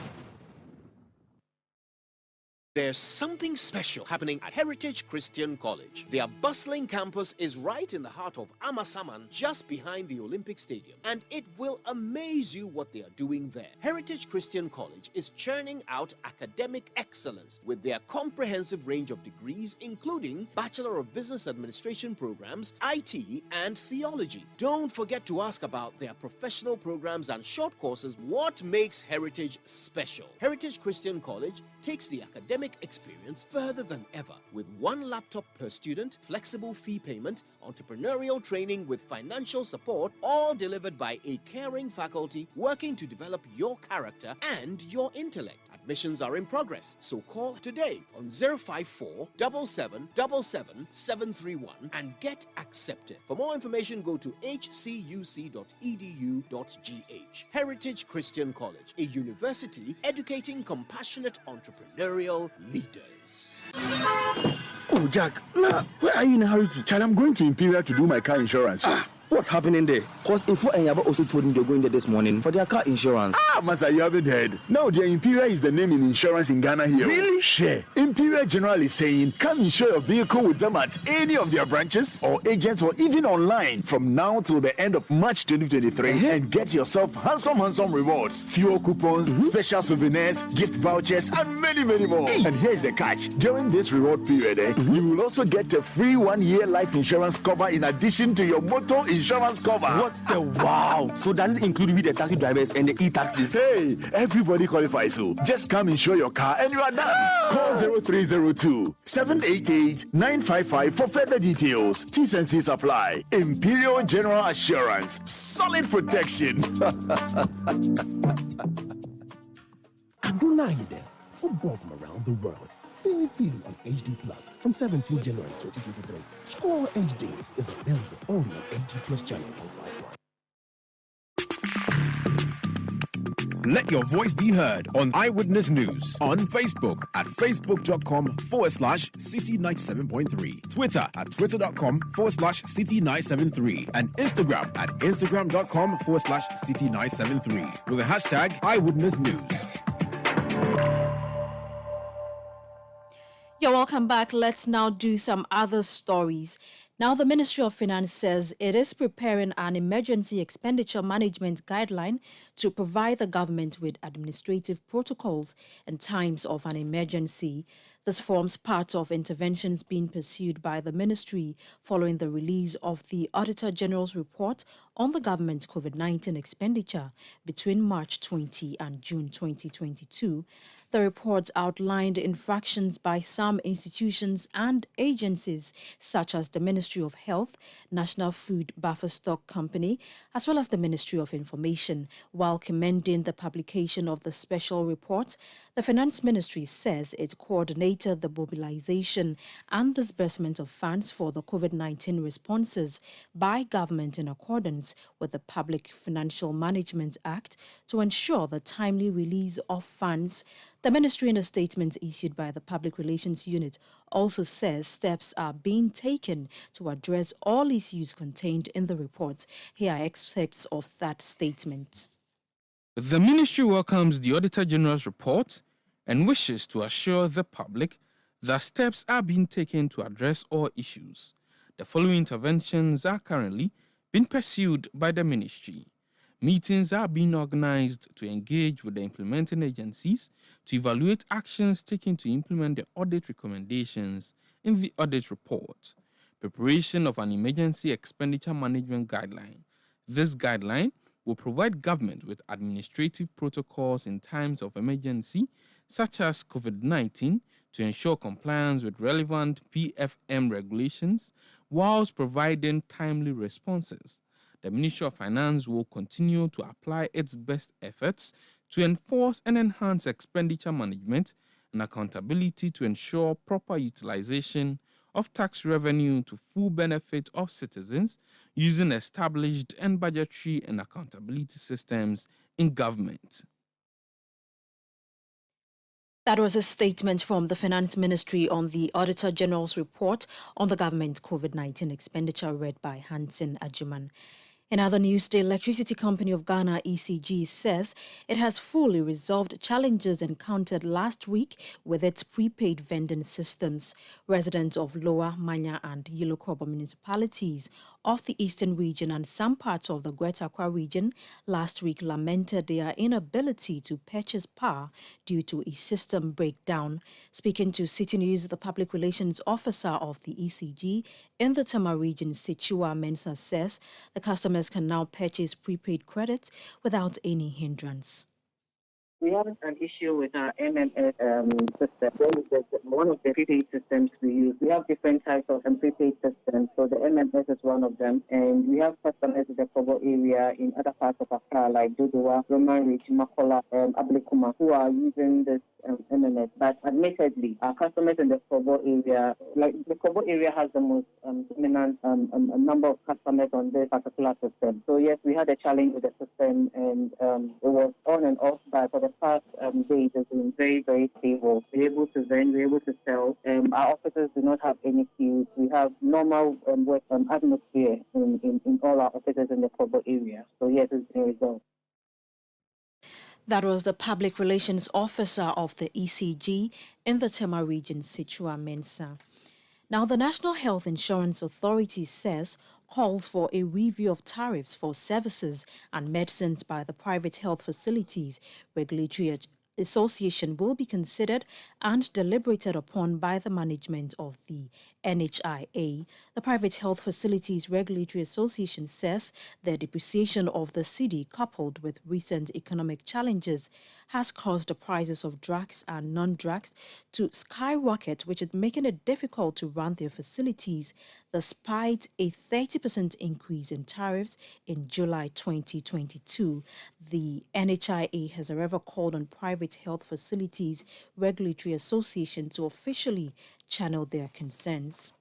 There's something special happening at Heritage Christian College. Their bustling campus is right in the heart of Amasaman, just behind the Olympic Stadium. And it will amaze you what they are doing there. Heritage Christian College is churning out academic excellence with their comprehensive range of degrees, including Bachelor of Business Administration programs, IT, and theology. Don't forget to ask about their professional programs and short courses. What makes Heritage special? Heritage Christian College takes the academic experience further than ever with one laptop per student, flexible fee payment, entrepreneurial training with financial support, all delivered by a caring faculty working to develop your character and your intellect. Admissions are in progress, so call today on 054 7777 731 and get accepted. For more information, go to hcuc.edu.gh. Heritage Christian College, a university educating compassionate entrepreneurial leaders.
Oh, Jack, now, where are you in a hurry to?
Child, I'm going to Imperial to do my car insurance.
What's happening there? Because Info and Yaba also told me they're going there this morning for their car insurance.
Masa, you haven't heard. Now, the Imperial is the name in insurance in Ghana here.
Really?
Share. Imperial General is saying, come insure your vehicle with them at any of their branches or agents or even online from now till the end of March 2023 and get yourself handsome rewards, fuel coupons, special souvenirs, gift vouchers, and many, many more. And here's the catch. During this reward period, you will also get a free 1-year life insurance cover in addition to your motor insurance cover.
What the wow! So does it include with the taxi drivers and the e-taxis?
Hey, everybody qualifies, so just come insure your car and you are done. Call 0302 788 955 for further details. T's and C's apply. Imperial General Assurance. Solid protection.
Adunahide, football from around the world. Feely on HD Plus from 17 January 2023. Score HD is available only on HD Plus channel 151.
Let your voice be heard on Eyewitness News on Facebook at facebook.com/Citi97.3, Twitter at twitter.com/Citi973, and Instagram at instagram.com/Citi973 with the hashtag Eyewitness News.
You're welcome back. Let's now do some other stories. Now, the Ministry of Finance says it is preparing an emergency expenditure management guideline to provide the government with administrative protocols in times of an emergency. This forms part of interventions being pursued by the ministry following the release of the Auditor General's report on the government's COVID-19 expenditure between March 20 and June 2022. The report outlined infractions by some institutions and agencies such as the Ministry of Health, National Food Buffer Stock Company, as well as the Ministry of Information. While commending the publication of the special report, the Finance Ministry says it coordinated the mobilization and disbursement of funds for the COVID-19 responses by government in accordance with the Public Financial Management Act to ensure the timely release of funds. The ministry, in a statement issued by the Public Relations Unit, also says steps are being taken to address all issues contained in the report. Here are excerpts of that statement.
The ministry welcomes the Auditor General's report and wishes to assure the public that steps are being taken to address all issues. The following interventions are currently being pursued by the ministry. Meetings are being organized to engage with the implementing agencies to evaluate actions taken to implement the audit recommendations in the audit report. Preparation of an emergency expenditure management guideline. This guideline will provide government with administrative protocols in times of emergency, such as COVID-19, to ensure compliance with relevant PFM regulations, whilst providing timely responses. The Ministry of Finance will continue to apply its best efforts to enforce and enhance expenditure management and accountability to ensure proper utilization of tax revenue to full benefit of citizens using established and budgetary and accountability systems in government.
That was a statement from the Finance Ministry on the Auditor General's report on the government COVID-19 expenditure, read by Hansen Ajuman. In other news, the Electricity Company of Ghana, ECG, says it has fully resolved challenges encountered last week with its prepaid vending systems. Residents of Lower Manya and Yilokobo municipalities of the Eastern region and some parts of the Greater Accra region last week lamented their inability to purchase power due to a system breakdown. Speaking to Citi News, the Public Relations Officer of the ECG in the Tema region, Sichua Mensah, says the customers can now purchase prepaid credits without any hindrance.
We have an issue with our MMS system. One of the prepaid systems we use. We have different types of prepaid systems. So the MMS is one of them. And we have customers in the Kobo area in other parts of Accra, like Dodowa, Roman Ridge, Makola, Ablikuma, who are using this MMS. But admittedly, our customers in the Kobo area, like the Kobo area has the most dominant number of customers on this particular system. So yes, we had a challenge with the system, and it was on and off, but for the past days, it's been very, very stable. We're able to vend, we're able to sell. Our offices do not have any queues. We have normal work atmosphere in all our offices in the Kobo area. So yes, it's been resolved.
That was the Public Relations Officer of the ECG in the Tema region, Sichua Mensah. Now, the National Health Insurance Authority says calls for a review of tariffs for services and medicines by the Private Health Facilities Regulatory Association will be considered and deliberated upon by the management of the NHIA. The Private Health Facilities Regulatory Association says the depreciation of the cedi, coupled with recent economic challenges, has caused the prices of drugs and non-drugs to skyrocket, which is making it difficult to run their facilities, despite a 30% increase in tariffs in July 2022. The NHIA has, however, called on Private Health Facilities Regulatory Association to officially channel their concerns.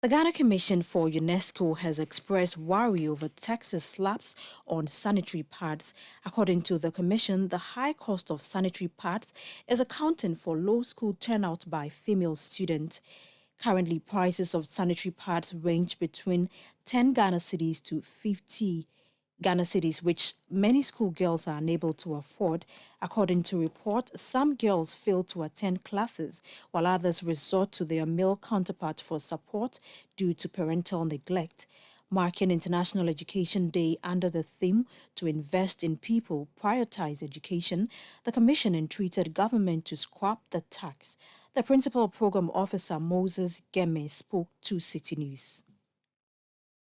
The Ghana Commission for UNESCO has expressed worry over Texas slaps on sanitary pads. According to the Commission, the high cost of sanitary pads is accounting for low school turnout by female students. Currently, prices of sanitary pads range between 10 Ghana cedis to 50 Ghana cedis, which many schoolgirls are unable to afford. According to report, some girls fail to attend classes, while others resort to their male counterparts for support due to parental neglect. Marking International Education Day under the theme "To Invest in People, Prioritize Education," the Commission entreated government to scrap the tax. The Principal Program Officer, Moses Geme, spoke to Citi News.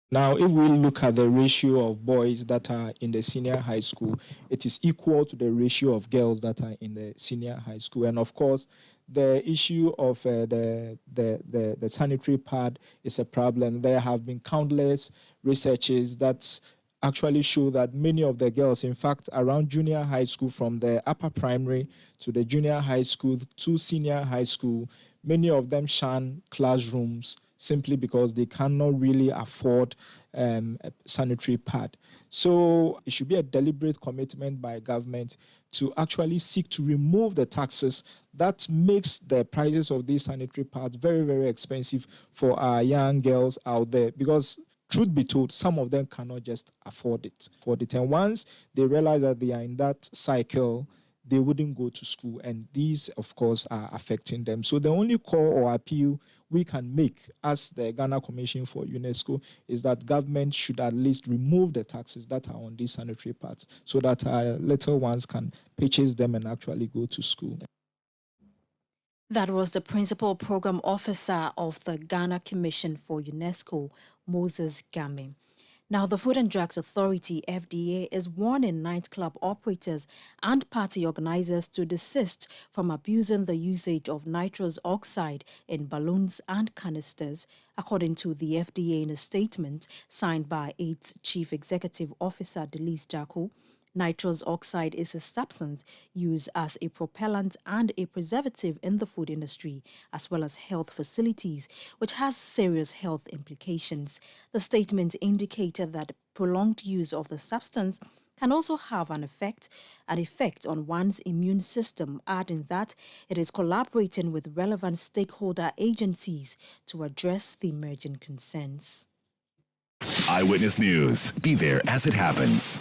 Now, if we look at the ratio of boys that are in the senior high school, it is equal to the ratio of girls that are in the senior high school. And of course, the issue of the sanitary pad is a problem. There have been countless researches that actually show that many of the girls, in fact, around junior high school, from the upper primary to the junior high school to senior high school, many of them shun classrooms simply because they cannot really afford a sanitary pad. So it should be a deliberate commitment by government to actually seek to remove the taxes that makes the prices of these sanitary pads very, very expensive for our young girls out there. Because truth be told, some of them cannot just afford it. And once they realize that they are in that cycle, they wouldn't go to school. And these, of course, are affecting them. So the only call or appeal we can make as the Ghana Commission for UNESCO is that government should at least remove the taxes that are on these sanitary pads so that our little ones can purchase them and actually go to school.
That was the Principal Program Officer of the Ghana Commission for UNESCO, Moses Game. Now, the Food and Drugs Authority, FDA, is warning nightclub operators and party organizers to desist from abusing the usage of nitrous oxide in balloons and canisters, according to the FDA in a statement signed by its Chief Executive Officer, Delise Jaco. Nitrous oxide is a substance used as a propellant and a preservative in the food industry, as well as health facilities, which has serious health implications. The statement indicated that prolonged use of the substance can also have an effect on one's immune system, adding that it is collaborating with relevant stakeholder agencies to address the emerging concerns.
Eyewitness News. Be there as it happens.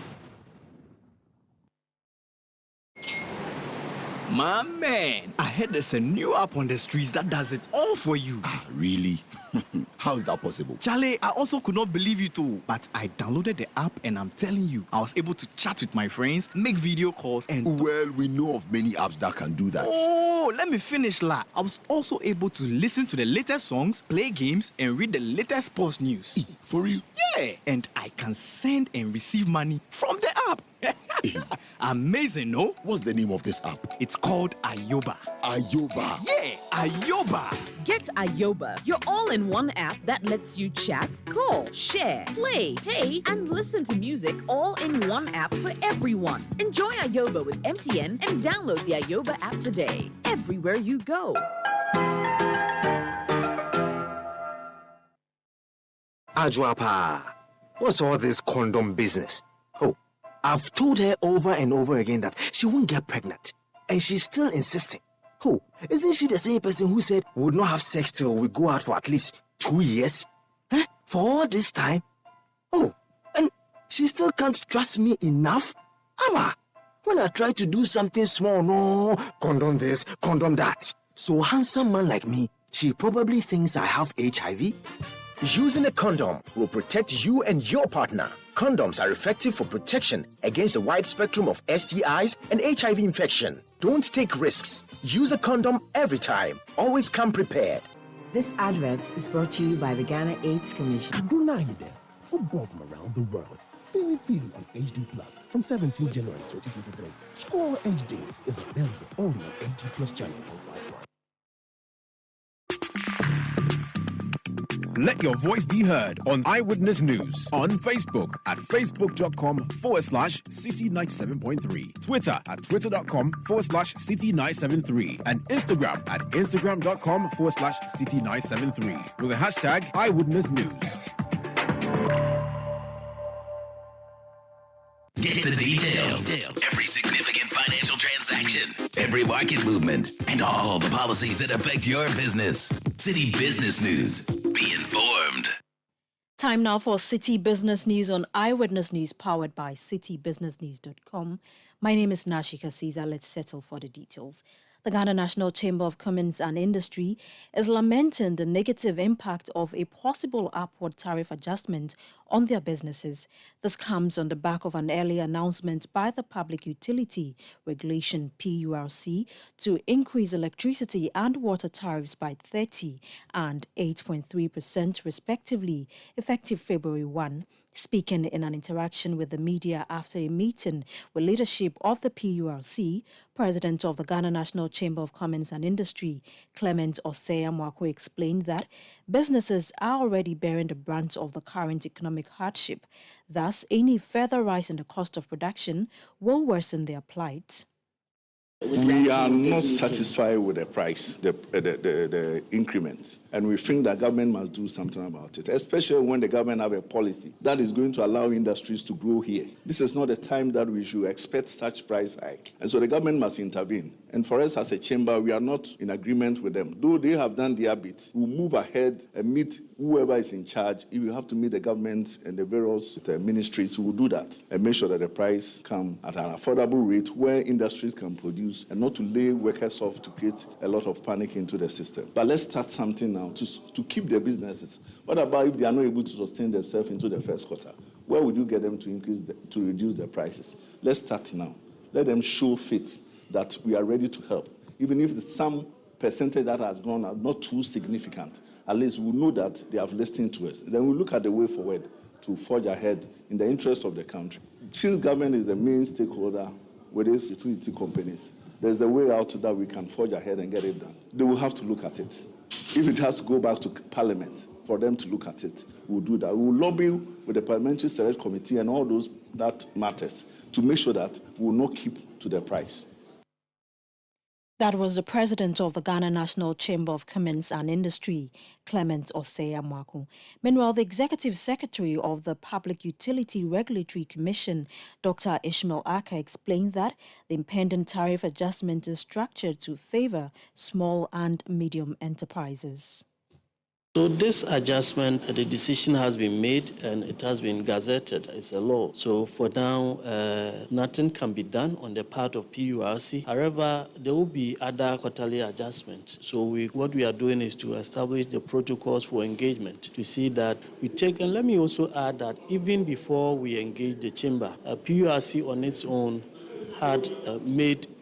My man, I heard there's a new app on the streets that does it all for you.
Really? How is that possible?
Charlie, I also could not believe it too. But I downloaded the app and I'm telling you, I was able to chat with my friends, make video calls, and...
Well, we know of many apps that can do that.
Oh, let me finish, la. I was also able to listen to the latest songs, play games, and read the latest sports news.
For real?
Yeah, and I can send and receive money from the app. Amazing, no?
What's the name of this app?
It's called Ayoba.
Ayoba?
Yeah, Ayoba.
Get Ayoba, your all-in-one app that lets you chat, call, share, play, pay, and listen to music all in one app for everyone. Enjoy Ayoba with MTN and download the Ayoba app today, everywhere you go.
Ajwapa, what's all this condom business? Oh, I've told her over and over again that she won't get pregnant, and she's still insisting. Oh, isn't she the same person who said we would not have sex till we go out for at least 2 years? Huh? For all this time? Oh, and she still can't trust me enough? Ama, when I try to do something small, no, condom this, condom that. So handsome man like me, she probably thinks I have HIV.
Using a condom will protect you and your partner. Condoms are effective for protection against a wide spectrum of STIs and HIV infection. Don't take risks. Use a condom every time. Always come prepared.
This advert is brought to you by the Ghana AIDS Commission.
Football from around the world. Feely on HD Plus from 17 January 2023. Score HD is available only on HD Plus channel on 51.
Let your voice be heard on Eyewitness News on Facebook at facebook.com/Citi97.3, Twitter at twitter.com/Citi973, and Instagram at instagram.com/Citi973 with the hashtag Eyewitness News.
Get the details. Every significant financial transaction, every market movement, and all the policies that affect your business. Citi Business News. Be informed.
Time now for Citi Business News on Eyewitness News, powered by citibusinessnews.com. My name is Shika. Let's settle for the details. The Ghana National Chamber of Commerce and Industry is lamenting the negative impact of a possible upward tariff adjustment on their businesses. This comes on the back of an earlier announcement by the Public Utility Regulation PURC to increase electricity and water tariffs by 30 and 8.3% respectively, effective February 1. Speaking in an interaction with the media after a meeting with leadership of the PURC, President of the Ghana National Chamber of Commerce and Industry, Clement Osei-Amwako, explained that businesses are already bearing the brunt of the current economic hardship. Thus, any further rise in the cost of production will worsen their plight.
We are not satisfied with the price, the increment, and we think that government must do something about it, especially when the government have a policy that is going to allow industries to grow here. This is not a time that we should expect such price hike, and so the government must intervene. And for us as a chamber, we are not in agreement with them. Though they have done their bit, we'll move ahead and meet whoever is in charge. If we have to meet the government and the various ministries, we will do that and make sure that the price come at an affordable rate where industries can produce and not to lay workers off to create a lot of panic into the system. But let's start something now to keep their businesses. What about if they are not able to sustain themselves into the first quarter? Where would you get them to reduce their prices? Let's start now. Let them show fit that we are ready to help. Even if some percentage that has gone are not too significant, at least we know that they have listened to us. Then we look at the way forward to forge ahead in the interest of the country. Since government is the main stakeholder with these utility companies, there's a way out that we can forge ahead and get it done. They will have to look at it. If it has to go back to Parliament for them to look at it, we'll do that. We'll lobby with the Parliamentary Select Committee and all those that matters to make sure that we will not keep to the price.
That was the president of the Ghana National Chamber of Commerce and Industry, Clement Osei-Amoako. Meanwhile, the executive secretary of the Public Utility Regulatory Commission, Dr. Ishmael Aka, explained that the impending tariff adjustment is structured to favor small and medium enterprises.
So this adjustment, the decision has been made and it has been gazetted as a law. So for now, nothing can be done on the part of PURC. However, there will be other quarterly adjustments. So what we are doing is to establish the protocols for engagement to see that we take, and let me also add that even before we engage the chamber, PURC on its own had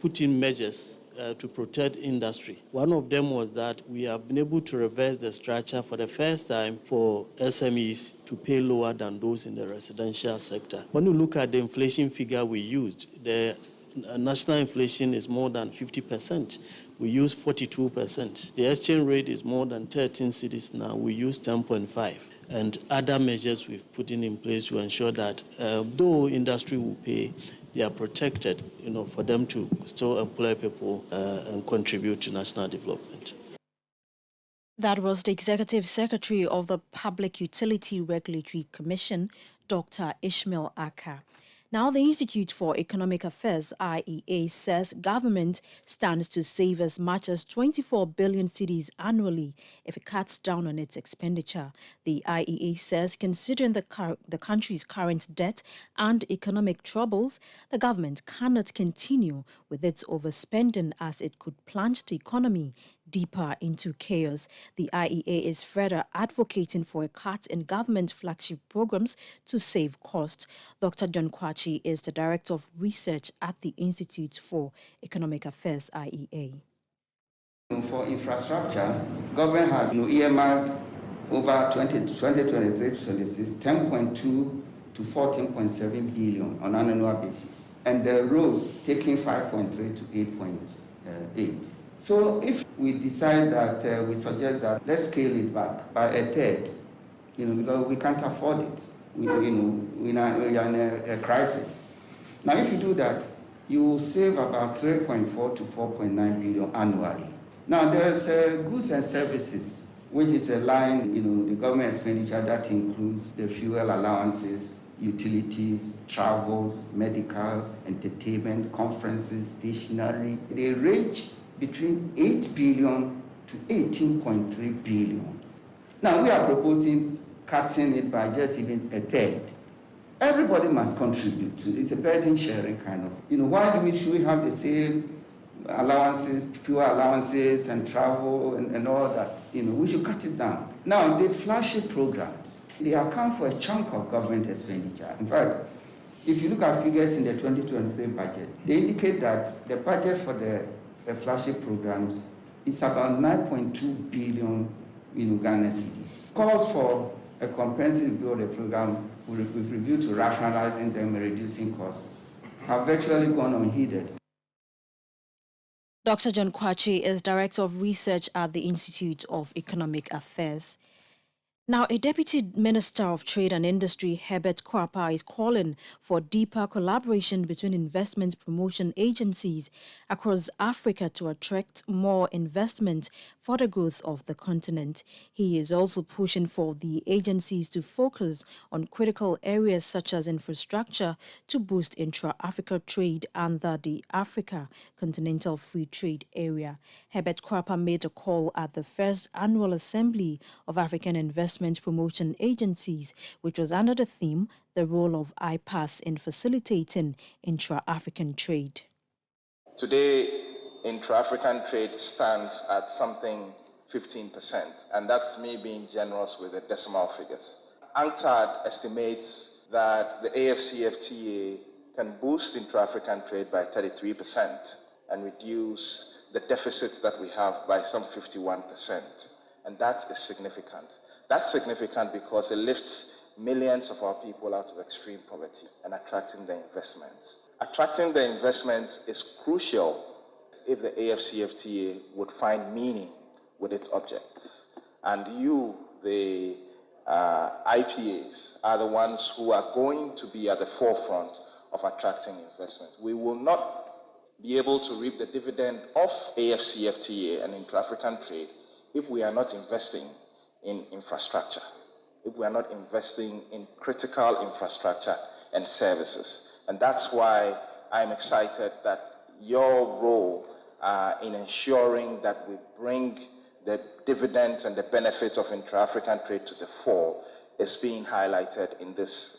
put in measures to protect industry. One of them was that we have been able to reverse the structure for the first time for SMEs to pay lower than those in the residential sector. When you look at the inflation figure we used, the national inflation is more than 50%. We use 42%. The exchange rate is more than 13 cities now. We use 10.5. And other measures we've put in place to ensure that though industry will pay, they are protected, for them to still employ people and contribute to national development.
That was the Executive Secretary of the Public Utility Regulatory Commission, Dr. Ishmael Aka. Now, the Institute for Economic Affairs, IEA, says government stands to save as much as 24 billion cedis annually if it cuts down on its expenditure. The IEA says, considering the country's current debt and economic troubles, the government cannot continue with its overspending as it could plunge the economy deeper into chaos. The IEA is further advocating for a cut in government flagship programs to save costs. Dr. John Kwachi is the Director of Research at the Institute for Economic Affairs, IEA.
For infrastructure, government has earmarked over 2023-26, 10.2 to 14.7 billion on an annual basis, and the roads taking 5.3 to 8.8. So if we decide that we suggest that let's scale it back by a third, because we can't afford it. We are in a crisis. Now, if you do that, you will save about 3.4 to 4.9 billion annually. Now, there's goods and services, which is a line, the government expenditure that includes the fuel allowances, utilities, travels, medicals, entertainment, conferences, stationery. They range between 8 billion to 18.3 billion. Now, we are proposing cutting it by just even a third. Everybody must contribute to it. It's a burden sharing kind of. Why should we have the same allowances, fuel allowances and travel and all that? We should cut it down. Now, the flagship programs, they account for a chunk of government expenditure. In fact, if you look at figures in the 2023 budget, they indicate that the budget for the flagship programs is about 9.2 billion Ghana cedis. Calls for a comprehensive review of the program with review to rationalizing them and reducing costs have virtually gone unheeded.
Dr. John Kwachi is Director of Research at the Institute of Economic Affairs. Now, a Deputy Minister of Trade and Industry, Herbert Kwapa, is calling for deeper collaboration between investment promotion agencies across Africa to attract more investment for the growth of the continent. He is also pushing for the agencies to focus on critical areas such as infrastructure to boost intra-Africa trade under the Africa Continental Free Trade Area. Herbert Kwapa made a call at the first annual Assembly of African Investment Promotion Agencies, which was under the theme, the role of IPAS in facilitating intra-African trade.
Today, intra-African trade stands at something 15%, and that's me being generous with the decimal figures. UNCTAD estimates that the AFCFTA can boost intra-African trade by 33% and reduce the deficit that we have by some 51%, and that is significant. That's significant because it lifts millions of our people out of extreme poverty and attracting the investments. Attracting the investments is crucial if the AFCFTA would find meaning with its objects. And you, the IPAs, are the ones who are going to be at the forefront of attracting investments. We will not be able to reap the dividend of AFCFTA and intra-African trade if we are not investing in infrastructure, if we are not investing in critical infrastructure and services. And that's why I'm excited that your role in ensuring that we bring the dividends and the benefits of intra-African trade to the fore is being highlighted in this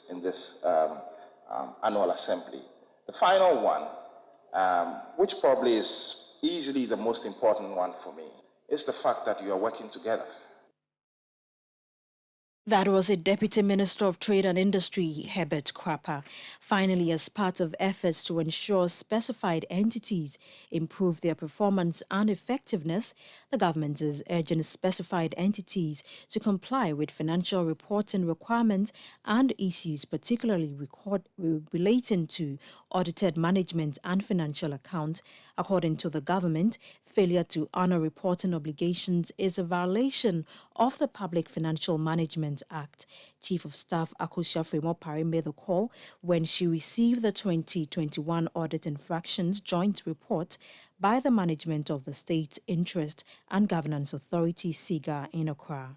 annual assembly. The final one, which probably is easily the most important one for me, is the fact that you are working together.
That was a Deputy Minister of Trade and Industry, Herbert Kwapa. Finally, as part of efforts to ensure specified entities improve their performance and effectiveness, the government is urging specified entities to comply with financial reporting requirements and issues particularly relating to audited management and financial accounts. According to the government, failure to honor reporting obligations is a violation of the Public Financial Management Act. Chief of Staff Akosia Fremopare made the call when she received the 2021 Audit Infractions Joint Report by the Management of the State Interest and Governance Authority, SIGA, in Accra.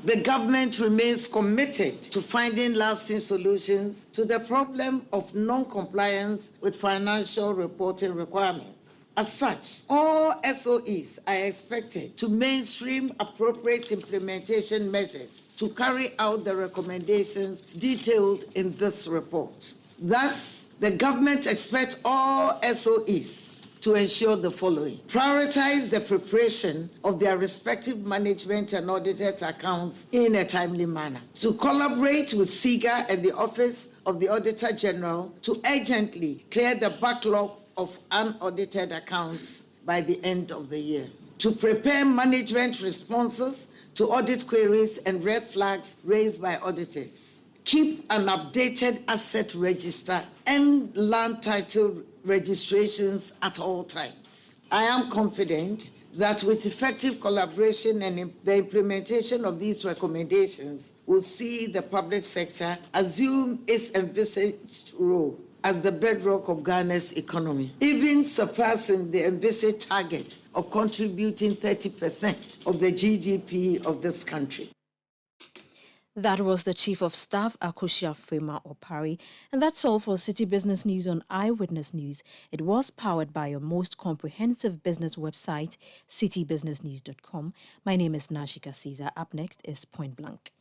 The government remains committed to finding lasting solutions to the problem of non-compliance with financial reporting requirements. As such, all SOEs are expected to mainstream appropriate implementation measures to carry out the recommendations detailed in this report. Thus, the government expects all SOEs to ensure the following: prioritize the preparation of their respective management and audited accounts in a timely manner, to collaborate with SIGA and the Office of the Auditor General to urgently clear the backlog of unaudited accounts by the end of the year, to prepare management responses to audit queries and red flags raised by auditors, keep an updated asset register and land title registrations at all times. I am confident that with effective collaboration and the implementation of these recommendations, we'll see the public sector assume its envisaged role as the bedrock of Ghana's economy, even surpassing the envisaged target of contributing 30% of the GDP of this country.
That was the Chief of Staff, Akosia Fremopare. And that's all for Citi Business News on Eyewitness News. It was powered by your most comprehensive business website, citibusinessnews.com. My name is Shika Caesar. Up next is Point Blank.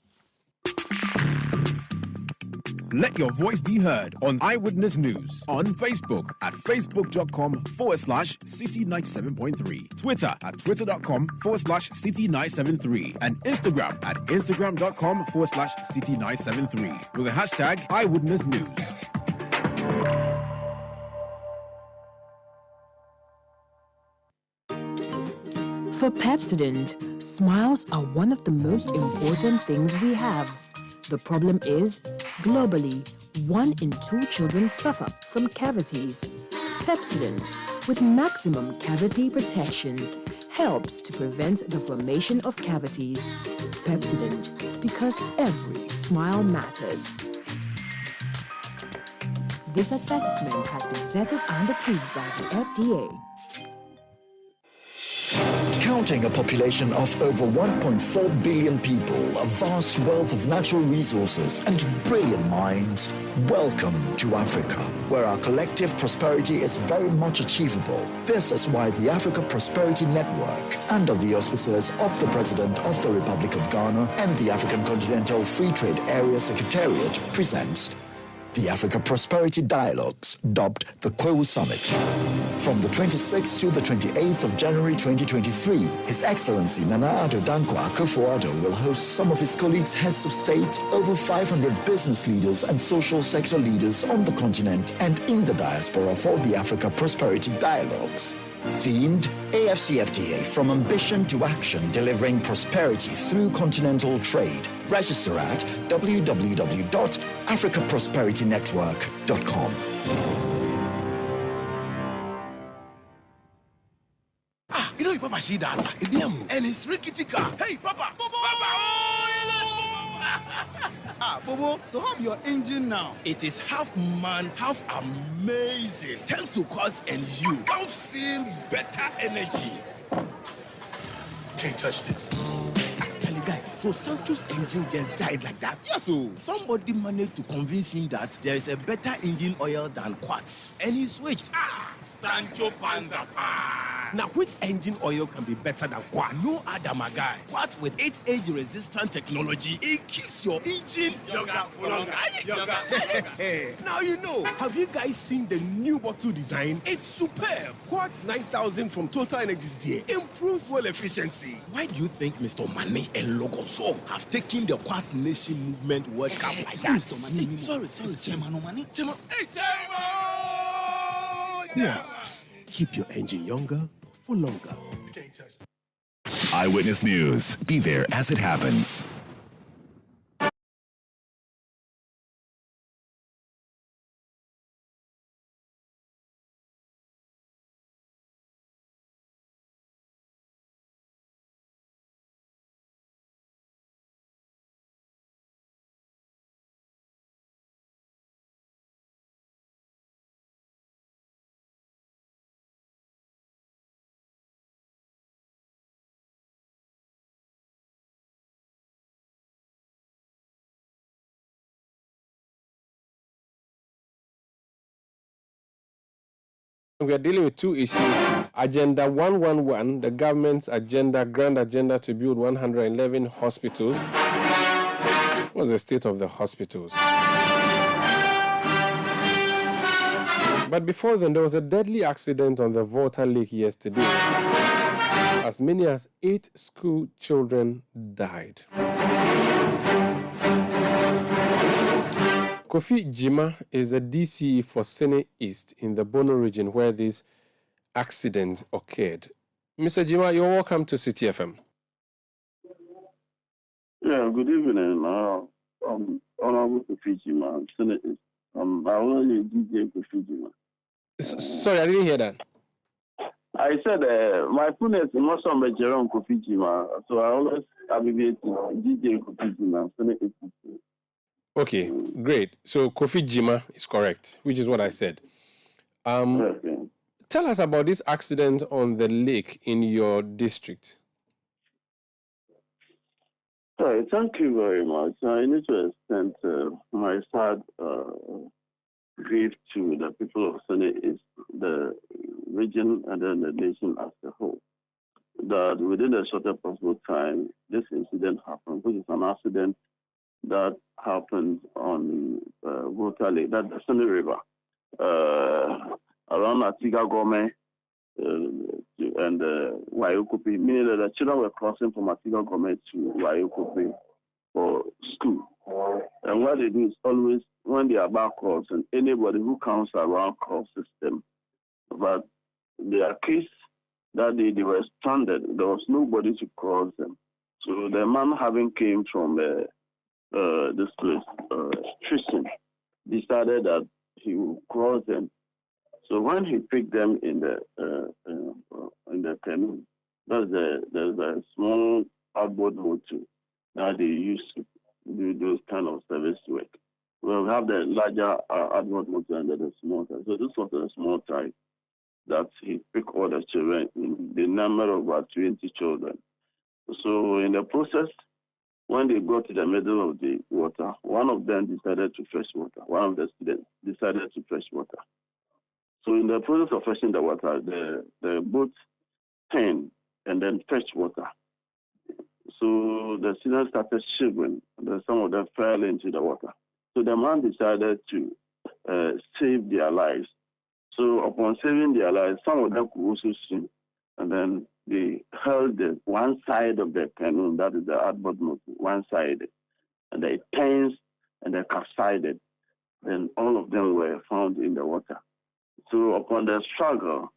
Let your voice be heard on Eyewitness News on Facebook at facebook.com/Citi97.3, Twitter at twitter.com/Citi973, and Instagram at instagram.com/Citi973 with the hashtag Eyewitness News.
For Pepsodent, smiles are one of the most important things we have. The problem is, globally, 1 in 2 children suffer from cavities. Pepsodent, with maximum cavity protection, helps to prevent the formation of cavities. Pepsodent, because every smile matters. This advertisement has been vetted and approved by the FDA.
Counting a population of over 1.4 billion people, a vast wealth of natural resources, and brilliant minds, welcome to Africa, where our collective prosperity is very much achievable. This is why the Africa Prosperity Network, under the auspices of the President of the Republic of Ghana and the African Continental Free Trade Area Secretariat, presents the Africa Prosperity Dialogues, dubbed the Kwewu Summit. From the 26th to the 28th of January 2023, His Excellency Nana Addo Dankwa Akufo-Addo will host some of his colleagues, heads of state, over 500 business leaders and social sector leaders on the continent and in the diaspora for the Africa Prosperity Dialogues. Themed AFCFTA, from ambition to action, delivering prosperity through continental trade. Register at www.africaprosperitynetwork.com.
You know, Papa, see that? And it's rickety car. Hey, Papa! Papa!
Bobo, so how's your engine now?
It is half man, half amazing. Thanks to Quartz and you can feel better energy. Can't touch this. Actually, guys, so Sancho's engine just died like that.
Yes, so
somebody managed to convince him that there is a better engine oil than Quartz, and he switched.
Sancho Panza.
Now, which engine oil can be better than Quartz? No other, my guy. Quartz with its age-resistant technology, it keeps your engine younger for longer. Now you know. Have you guys seen the new bottle design? It's superb. Quartz 9000 from Total Energies there improves fuel efficiency. Why do you think Mr. Mane and Logoso have taken the Quartz Nation Movement World Cup like that? Sorry. Chairman. Quartz. Keep your engine younger for longer.
Eyewitness News. Be there as it happens.
We are dealing with two issues. Agenda 111, the government's agenda, grand agenda to build 111 hospitals. What's the state of the hospitals? But before then, there was a deadly accident on the Volta Lake yesterday. As many as 8 school children died. Kofi Jima is a DCE for Sene East in the Bono region where this accident occurred. Mr. Jima, you're welcome to Citi FM.
Yeah, good evening. Honorable Kofi Jima, Sene East. I was DJ Kofi Jima.
Sorry, I didn't hear that.
I said my phone is not on the Jerome Kofi Jima, so I always abbreviate DJ Kofi Jima, Sene East.
Okay, great. So Kofi Jima is correct, which is what I said.
Okay.
Tell us about this accident on the lake in your district.
Sorry, thank you very much. I need to extend my sad grief to the people of Sene East, the region, and then the nation as a whole. That within the shortest possible time, this incident happened, which is an accident that happened on Volta Lake, that's the Sene River, around Atiga Gome and Wayokopi, meaning that the children were crossing from Atiga Gome to Wayokopi for school. And what they do is always, when they are about crossing, anybody who comes around crosses them. But their case that day, they were stranded. There was nobody to cross them. So the man having came from this place, Tristan, decided that he would cross them. So when he picked them in the canoe, There's a small outboard motor that they use to do those kind of service work. Well, we have the larger outboard motor and then the small type. So this was a small type that he picked all the children, in the number of about 20 children. So in the process, when they got to the middle of the water, one of them decided to fetch water. One of the students decided to fetch water. So in the process of fetching the water, the boat turned and then fetched water. So the students started shivering, and some of them fell into the water. So the man decided to save their lives. So upon saving their lives, some of them could also swim, and then they held the one side of the canoe, that is the outboard motor, one side, and they turned and they capsized. Then all of them were found in the water. So upon the struggle,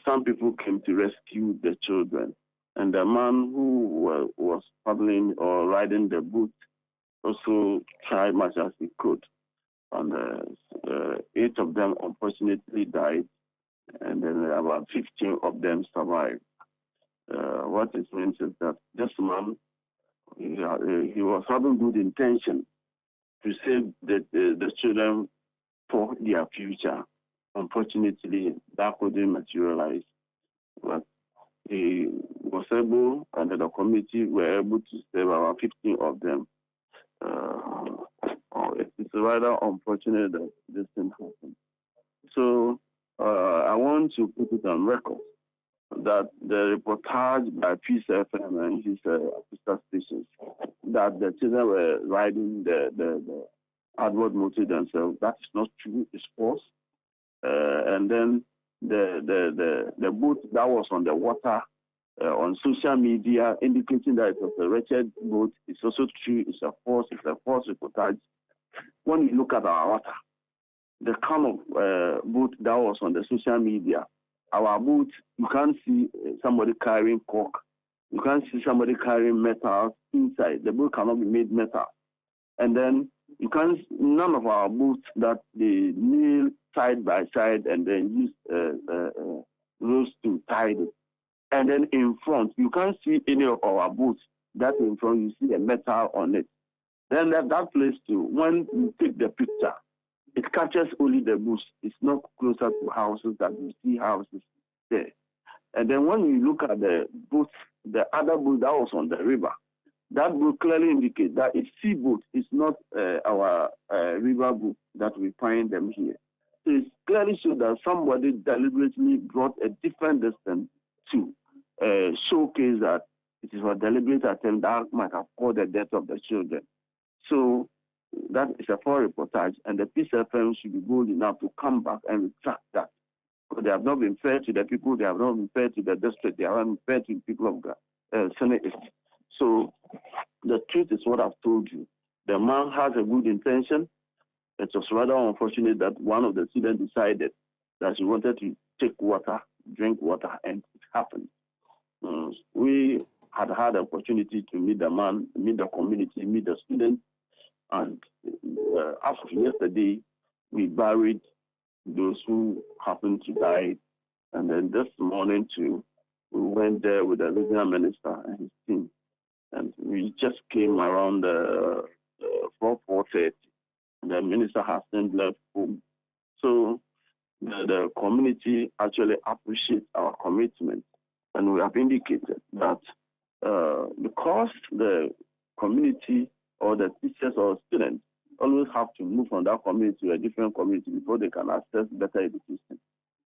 some people came to rescue the children, and the man who was paddling or riding the boat also tried much as he could. And 8 of them unfortunately died, and then about 15 of them survived. What it means is that this man, he was having good intention to save the children for their future. Unfortunately, that couldn't materialize. But he was able, and the committee were able to save about 15 of them. It's rather unfortunate that this thing happened. So I want to put it on record that the reportage by Peace FM and his sister stations that the children were riding the outboard motor themselves, that is not true, it's false. And then the boat that was on the water on social media indicating that it was a wretched boat, it's also true, it's a false reportage. When you look at our water, the kind of boat that was on the social media, our boat, you can't see somebody carrying cork. You can't see somebody carrying metal inside. The boat cannot be made metal. And then you can't, none of our boats that they nail side by side and then use ropes to tie it. And then in front, you can't see any of our boats that in front, you see a metal on it. Then that place too, when you take the picture, it captures only the bush. It's not closer to houses that you see houses there. And then when you look at the boat, the other boat that was on the river, that boat clearly indicates that it's sea boat. It's not our river boat that we find them here. So it clearly shows that somebody deliberately brought a different distance to showcase that it is a deliberate attempt that might have caused the death of the children. So that is a full reportage, and the Peace FM should be bold enough to come back and retract that. Because they have not been fair to the people, they have not been fair to the district, they have not been fair to the people of Senate. So the truth is what I've told you. The man has a good intention. It was rather unfortunate that one of the students decided that she wanted to take water, drink water, and it happened. We had the opportunity to meet the man, meet the community, meet the students, and after yesterday, we buried those who happened to die. And then this morning, too, we went there with the regional minister and his team. And we just came around 4:30. And the minister has since left home. So the community actually appreciates our commitment. And we have indicated that because the community or the teachers or students always have to move from that community to a different community before they can access better education.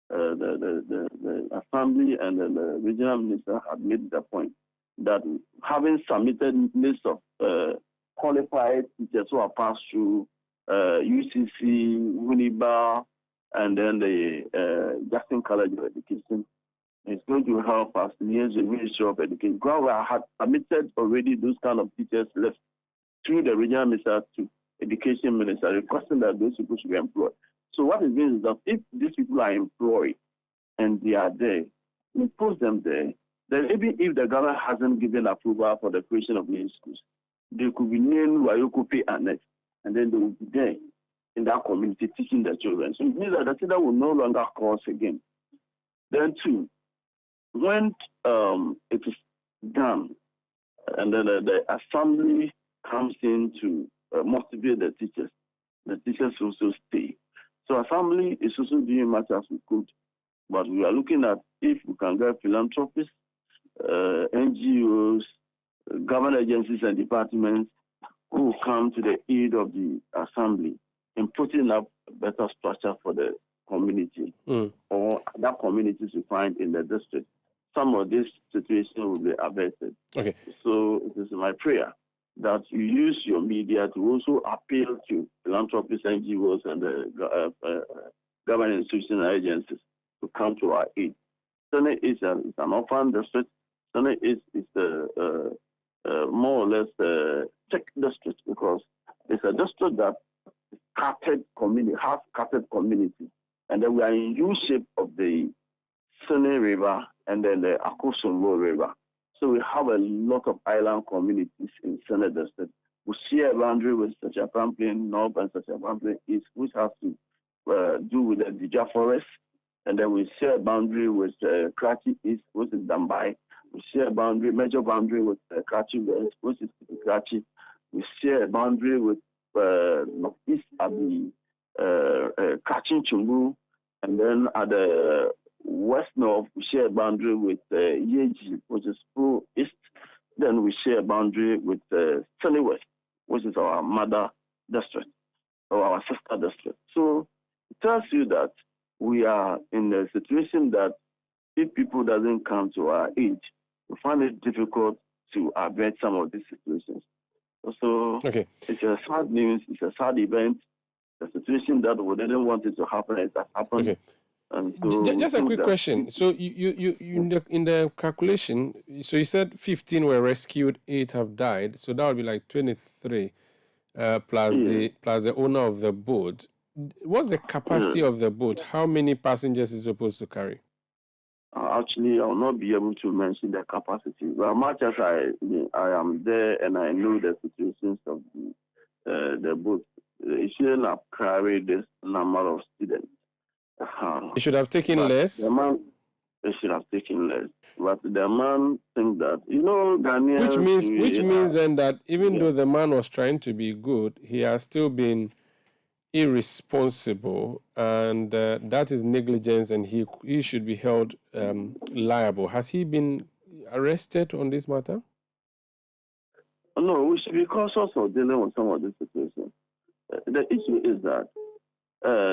The assembly and the regional minister have made the point that having submitted list of qualified teachers who have passed through UCC, Winneba, and then the Jackson College of Education, it's going to help us liaise the Ministry of Education. Because we had submitted already those kind of teachers list through the regional minister to education minister, requesting that those people should be employed. So what it means is that if these people are employed and they are there, we post them there, then even if the government hasn't given approval for the creation of new schools, they could be named Wayokope Annex, and then they will be there in that community teaching the children. So it means that the children will no longer course again. Then two, when it is done, and then the assembly comes in to motivate the teachers also stay. So assembly is also doing much as we could, but we are looking at if we can get philanthropists, NGOs, government agencies and departments who come to the aid of the assembly in putting up a better structure for the community or that communities we find in the district. Some of this situation will be averted.
Okay.
So it is my prayer that you use your media to also appeal to philanthropists, NGOs, and government institutions and agencies to come to our aid. Sanda is an orphan district. Sanda is more or less a tech district because it's a district that is scattered community, has scattered community, and then we are in U-shape of the Sanda River and then the Akosombo River. So we have a lot of island communities in Sanda district. We share a boundary with Sachapam Plain North and Sachapam Plain East, which has to do with the Dija Forest. And then we share a boundary with Krachi East, which is Dambai. We share a boundary, major boundary with Krachi West, which is Krachi. We share a boundary with Northeast Abi, Kachin Chumbu. And then at the West North, we share a boundary with Yeji, which is Pro East. Then we share a boundary with Sanda West, which is our mother district, or our sister district. So it tells you that we are in a situation that if people doesn't come to our aid, we find it difficult to avert some of these situations. So it's a sad news, it's a sad event, a situation that we didn't want it to happen, it has happened.
Okay.
And so
just a quick question. So you in the calculation, so you said 15 were rescued, 8 have died. So that would be like 23 plus the owner of the boat. What's the capacity of the boat? How many passengers is it supposed to carry?
Actually, I will not be able to mention the capacity. But much as I am there and I know the situations of the boat, it shouldn't have carried this number of students.
It should have taken less?
It should have taken less. But the man thinks that, Ghanaians...
Which means then that even though the man was trying to be good, he has still been irresponsible, and that is negligence, and he should be held liable. Has he been arrested on this matter?
No, we should be cautious of dealing with some of these situations. The issue is that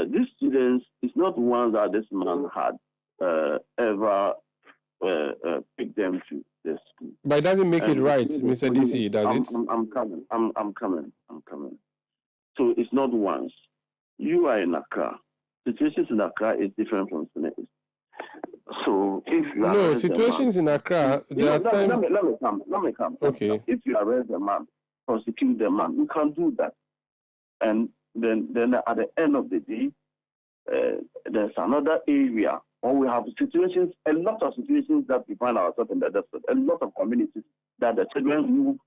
these students, it's not one that this man had ever picked them to the school.
But it doesn't make it right, Mr. DC, does it?
I'm coming. So it's not once. You are in Accra. Situations in Accra is different from Senegal. So if you
no situations in Accra, there are times.
Let me come.
Okay.
If you arrest the man, prosecute the man, you can do that. And then at the end of the day, there's another area, or we have situations, a lot of situations that we find ourselves in the desert, a lot of communities that the children move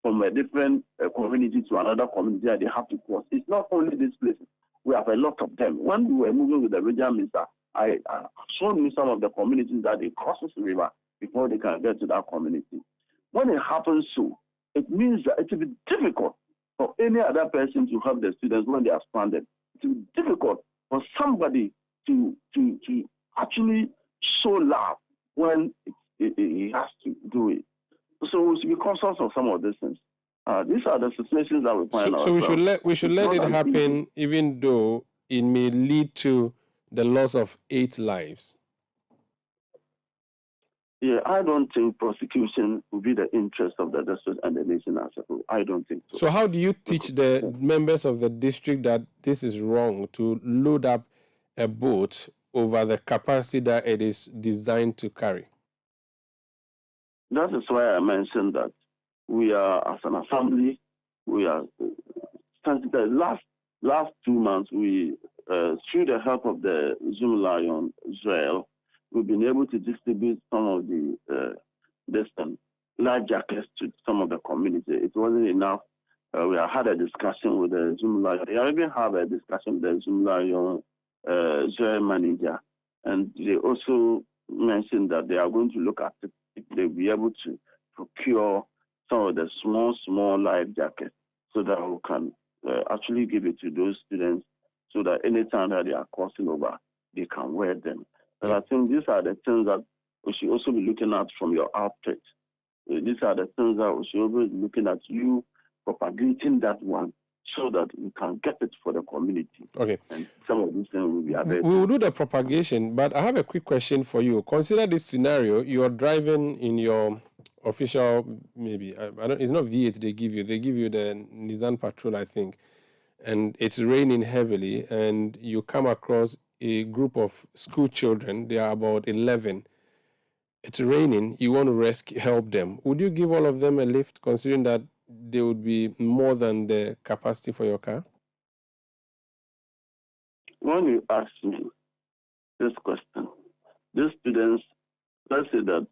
from a different community to another community and they have to cross. It's not only these places. We have a lot of them. When we were moving with the regional minister, I showed me some of the communities that they cross the river before they can get to that community. When it happens so, it means that it will be difficult for any other person to help the students when they are stranded. It will be difficult for somebody to actually show love when he has to do it. So we should be cautious of some of these things. These are the situations that we find ourselves.
So we should let it happen, even though it may lead to the loss of 8 lives.
Yeah, I don't think prosecution will be the interest of the district and the nation as a whole. I don't think so.
So how do you teach the members of the district that this is wrong to load up a boat over the capacity that it is designed to carry?
That is why I mentioned that we are, as an assembly, we are sensitive. Last 2 months, we, through the help of the Zoom Lion Israel, we've been able to distribute some of the life jackets to some of the community. It wasn't enough. We had a discussion with the Zoom Lion. We even have a discussion with the Zoom Lion Israel manager, and they also mentioned that they are going to look at it if they'll be able to procure some of the small life jackets so that we can actually give it to those students so that anytime that they are crossing over, they can wear them. And I think these are the things that we should also be looking at from your outfit. These are the things that we should be looking at, you propagating that one so that we can get it for the community.
Okay.
And some of these things will be available.
We will do the propagation, but I have a quick question for you. Consider this scenario: you are driving in your official, maybe I don't. It's not V8 they give you. They give you the Nissan Patrol, I think, and it's raining heavily, and you come across a group of school children. They are about 11. It's raining. You want to help them. Would you give all of them a lift, considering that they would be more than the capacity for your car?
When you ask me this question, these students, let's say that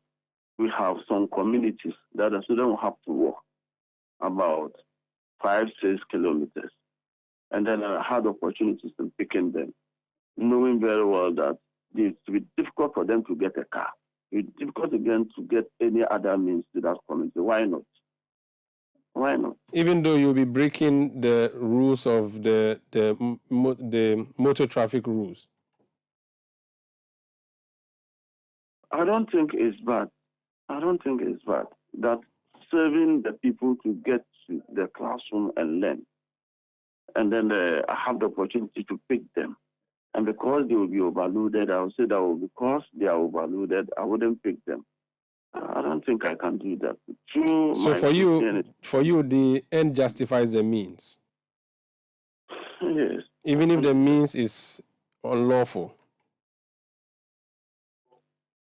we have some communities that the students will have to walk about 5-6 kilometers. And then I had opportunities in picking them, knowing very well that it will be difficult for them to get a car. It will be difficult again to get any other means to that community. Why not? Why not?
Even though you'll be breaking the rules of the motor traffic rules?
I don't think it's bad. I don't think it's bad that serving the people to get to the classroom and learn. And then I have the opportunity to pick them. And because they will be overloaded, I would say that because they are overloaded, I wouldn't pick them. I don't think I can do that.
So for you, the end justifies the means?
Yes.
Even if the means is unlawful?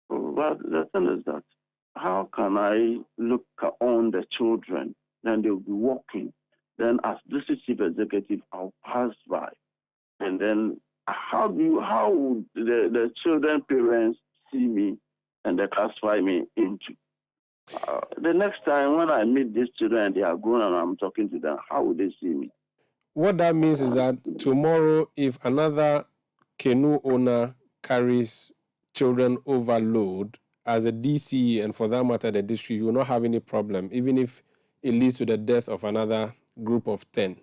But the thing is that, how can I look on the children, then they'll be walking, then as district chief executive, I'll pass by, and then how would the children parents see me and they classify me into? The next time when I meet these children and they are grown and I'm talking to them, how would they see me?
What that means is that tomorrow, if another canoe owner carries children overload, as a DCE and for that matter the district, you will not have any problem, even if it leads to the death of another group of 10.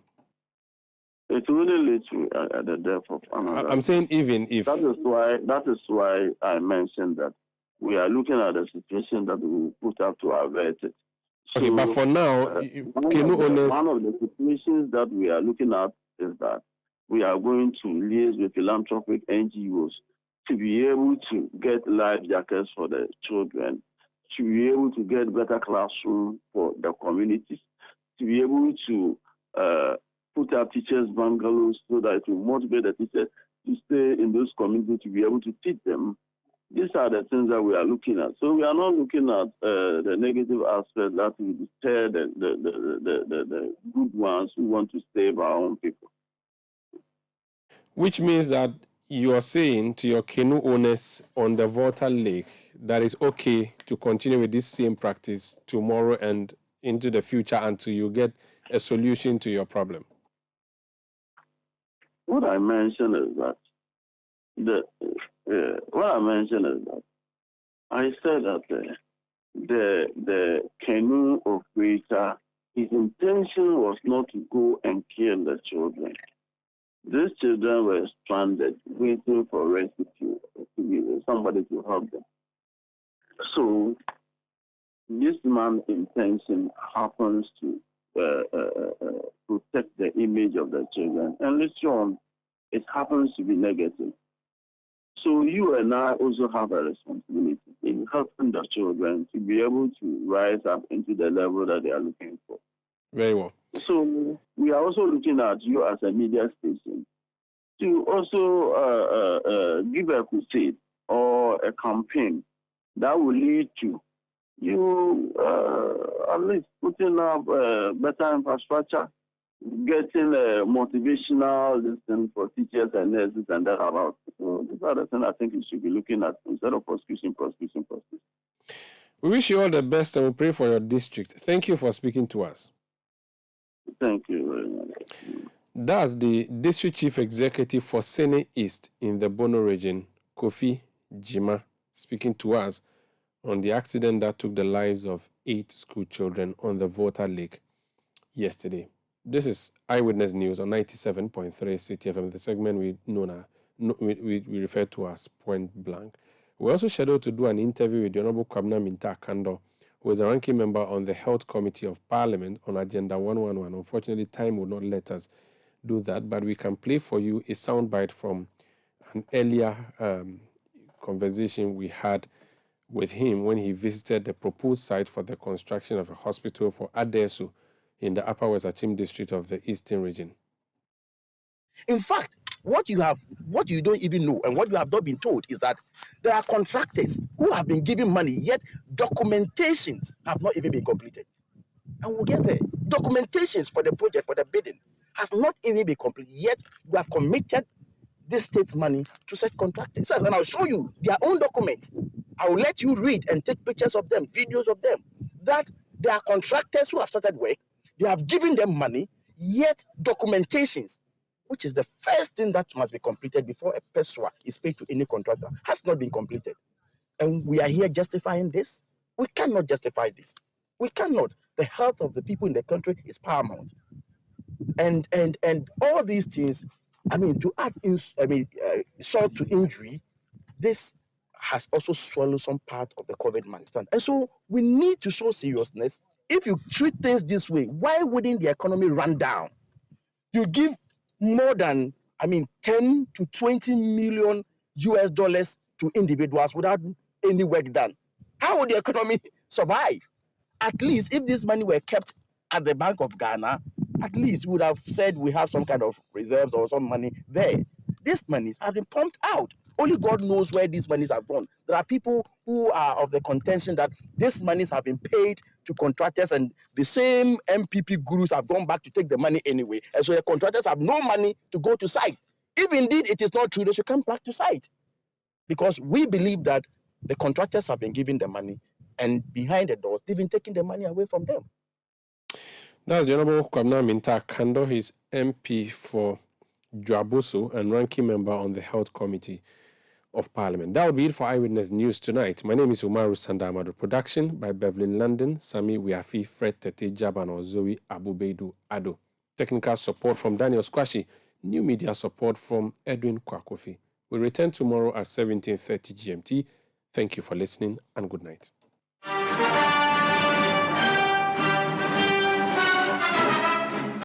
It will lead to the death of another.
I'm saying even if.
That is why I mentioned that we are looking at the situation that we will put up to avert it.
Okay, but for now,
one of the situations that we are looking at is that we are going to liaise with philanthropic NGOs to be able to get life jackets for the children, to be able to get better classroom for the communities, to be able to put up teachers' bungalows so that it will motivate the teachers to stay in those communities to be able to teach them. These are the things that we are looking at. So we are not looking at the negative aspect that will deter the good ones who want to save our own people.
Which means that you are saying to your canoe owners on the Volta Lake that it's okay to continue with this same practice tomorrow and into the future until you get a solution to your problem.
What I mentioned is that I said that the canoe operator, his intention was not to go and kill the children. These children were stranded, waiting for rescue, somebody to help them. So this man's intention happens to protect the image of the children, and later on, it happens to be negative. So you and I also have a responsibility in helping the children to be able to rise up into the level that they are looking for.
Very well.
So we are also looking at you as a media station to also give a crusade or a campaign that will lead to you at least putting up better infrastructure, getting a motivational lesson for teachers and nurses and that about. So these are the things I think you should be looking at instead of prosecution.
We wish you all the best and we pray for your district. Thank you for speaking to us.
Thank you very much.
That's the District Chief Executive for Sene East in the Bono region, Kofi Jima speaking to us on the accident that took the lives of 8 school children on the Volta Lake yesterday. This is Eyewitness News on 97.3 Citi FM, the segment we refer to as Point Blank. We're also scheduled to do an interview with the Honorable Kwabena Minta Kando, who is a ranking member on the Health Committee of Parliament on Agenda 111. Unfortunately, time would not let us do that, but we can play for you a soundbite from an earlier conversation we had with him when he visited the proposed site for the construction of a hospital for Adesu in the Upper West Achim district of the Eastern region.
In fact, what you don't even know and what you have not been told is that there are contractors who have been given money, yet documentations have not even been completed. And we'll get there. Documentations for the project, for the bidding, has not even been completed, yet we have committed this state's money to such contractors. And I'll show you their own documents. I will let you read and take pictures of them, videos of them, that there are contractors who have started work, they have given them money, yet documentations, which is the first thing that must be completed before a PESWA is paid to any contractor, has not been completed. And we are here justifying this? We cannot justify this. We cannot. The health of the people in the country is paramount. And all these things, to add salt to injury, this has also swallowed some part of the COVID money. And so we need to show seriousness. If you treat things this way, why wouldn't the economy run down? You give more than, 10 to 20 million US dollars to individuals without any work done. How would the economy survive? At least if this money were kept at the Bank of Ghana, at least we would have said we have some kind of reserves or some money there. These monies have been pumped out. Only God knows where these monies have gone. There are people who are of the contention that these monies have been paid to contractors and the same MPP gurus have gone back to take the money anyway. And so the contractors have no money to go to site. If indeed it is not true, they should come back to site. Because we believe that the contractors have been given the money and behind the doors, they've been taking the money away from them.
That's the Honorable Kwabena Minta Kando. He's MP for Dwaboso and ranking member on the Health Committee of Parliament. That will be it for Eyewitness News tonight. My name is Umaru Sanda. Production by Beverly London, Sami Wiafi, Fred Tete Jabano, Zoe Abubeidu Ado. Technical support from Daniel Squashi. New media support from Edwin Kwakofi. We'll return tomorrow at 17:30 GMT. Thank you for listening and good night.